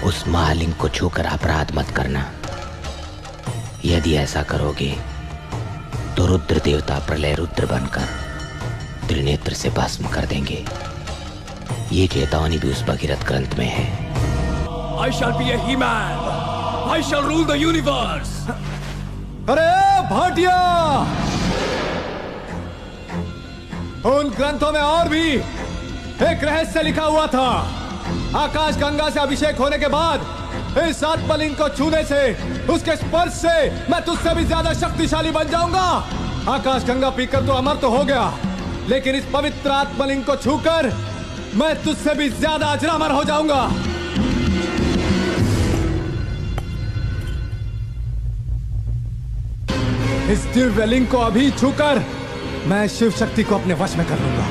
उस महालिंग को छूकर अपराध मत करना। यदि ऐसा करोगे तो रुद्र देवता प्रलय रुद्र बनकर त्रिनेत्र से भस्म कर देंगे। ये चेतावनी भी उस भगीरथ ग्रंथ में है। I shall be a He-Man. I shall rule the universe. अरे भाटिया, उन ग्रंथों में और भी एक रहस्य लिखा हुआ था। आकाश गंगा से अभिषेक होने के बाद इस आत्मलिंग को छूने से, उसके स्पर्श से मैं तुझसे भी ज्यादा शक्तिशाली बन जाऊंगा। आकाश गंगा पीकर तो अमर तो हो गया, लेकिन इस पवित्र आत्मलिंग को छूकर मैं तुझसे भी ज्यादा अजरामर हो जाऊंगा। इस दिव्य लिंग को अभी छूकर मैं शिव शक्ति को अपने वश में कर लूंगा।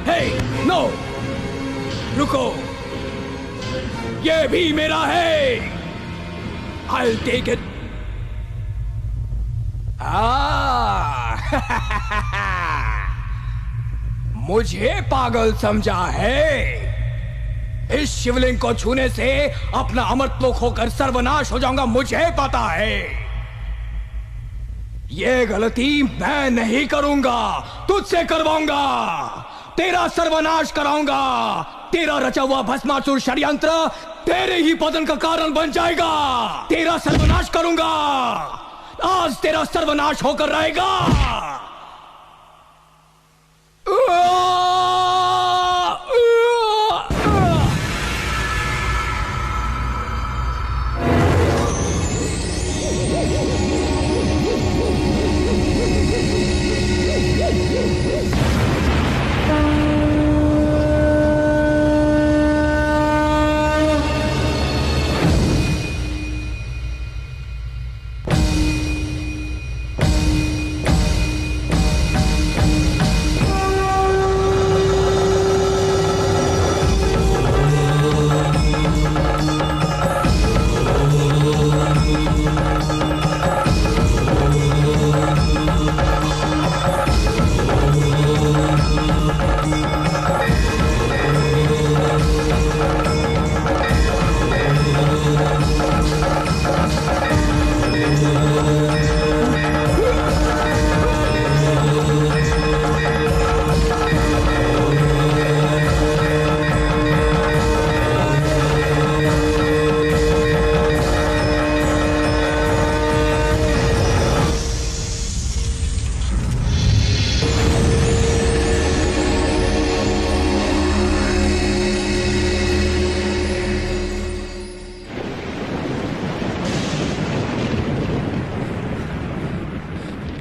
Hey, no! रुको, ये भी मेरा है। I'll take it. मुझे पागल समझा है? इस शिवलिंग को छूने से अपना अमरत्व खोकर सर्वनाश हो जाऊंगा, मुझे पता है। ये गलती मैं नहीं करूंगा, तुझसे करवाऊंगा। तेरा सर्वनाश कराऊंगा। तेरा रचा हुआ भस्मासुर षड्यंत्र तेरे ही पतन का कारण बन जाएगा। तेरा सर्वनाश करूंगा। आज तेरा सर्वनाश होकर रहेगा।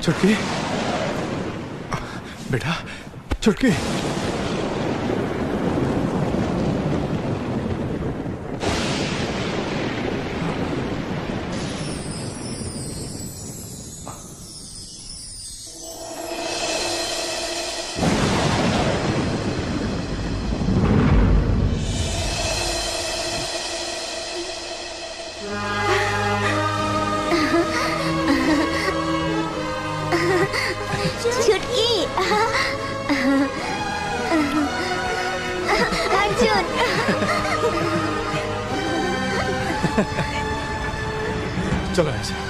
चुटकी, बेटा, चुटकी। छुटकी, अर्जुन। चलो ऐसे।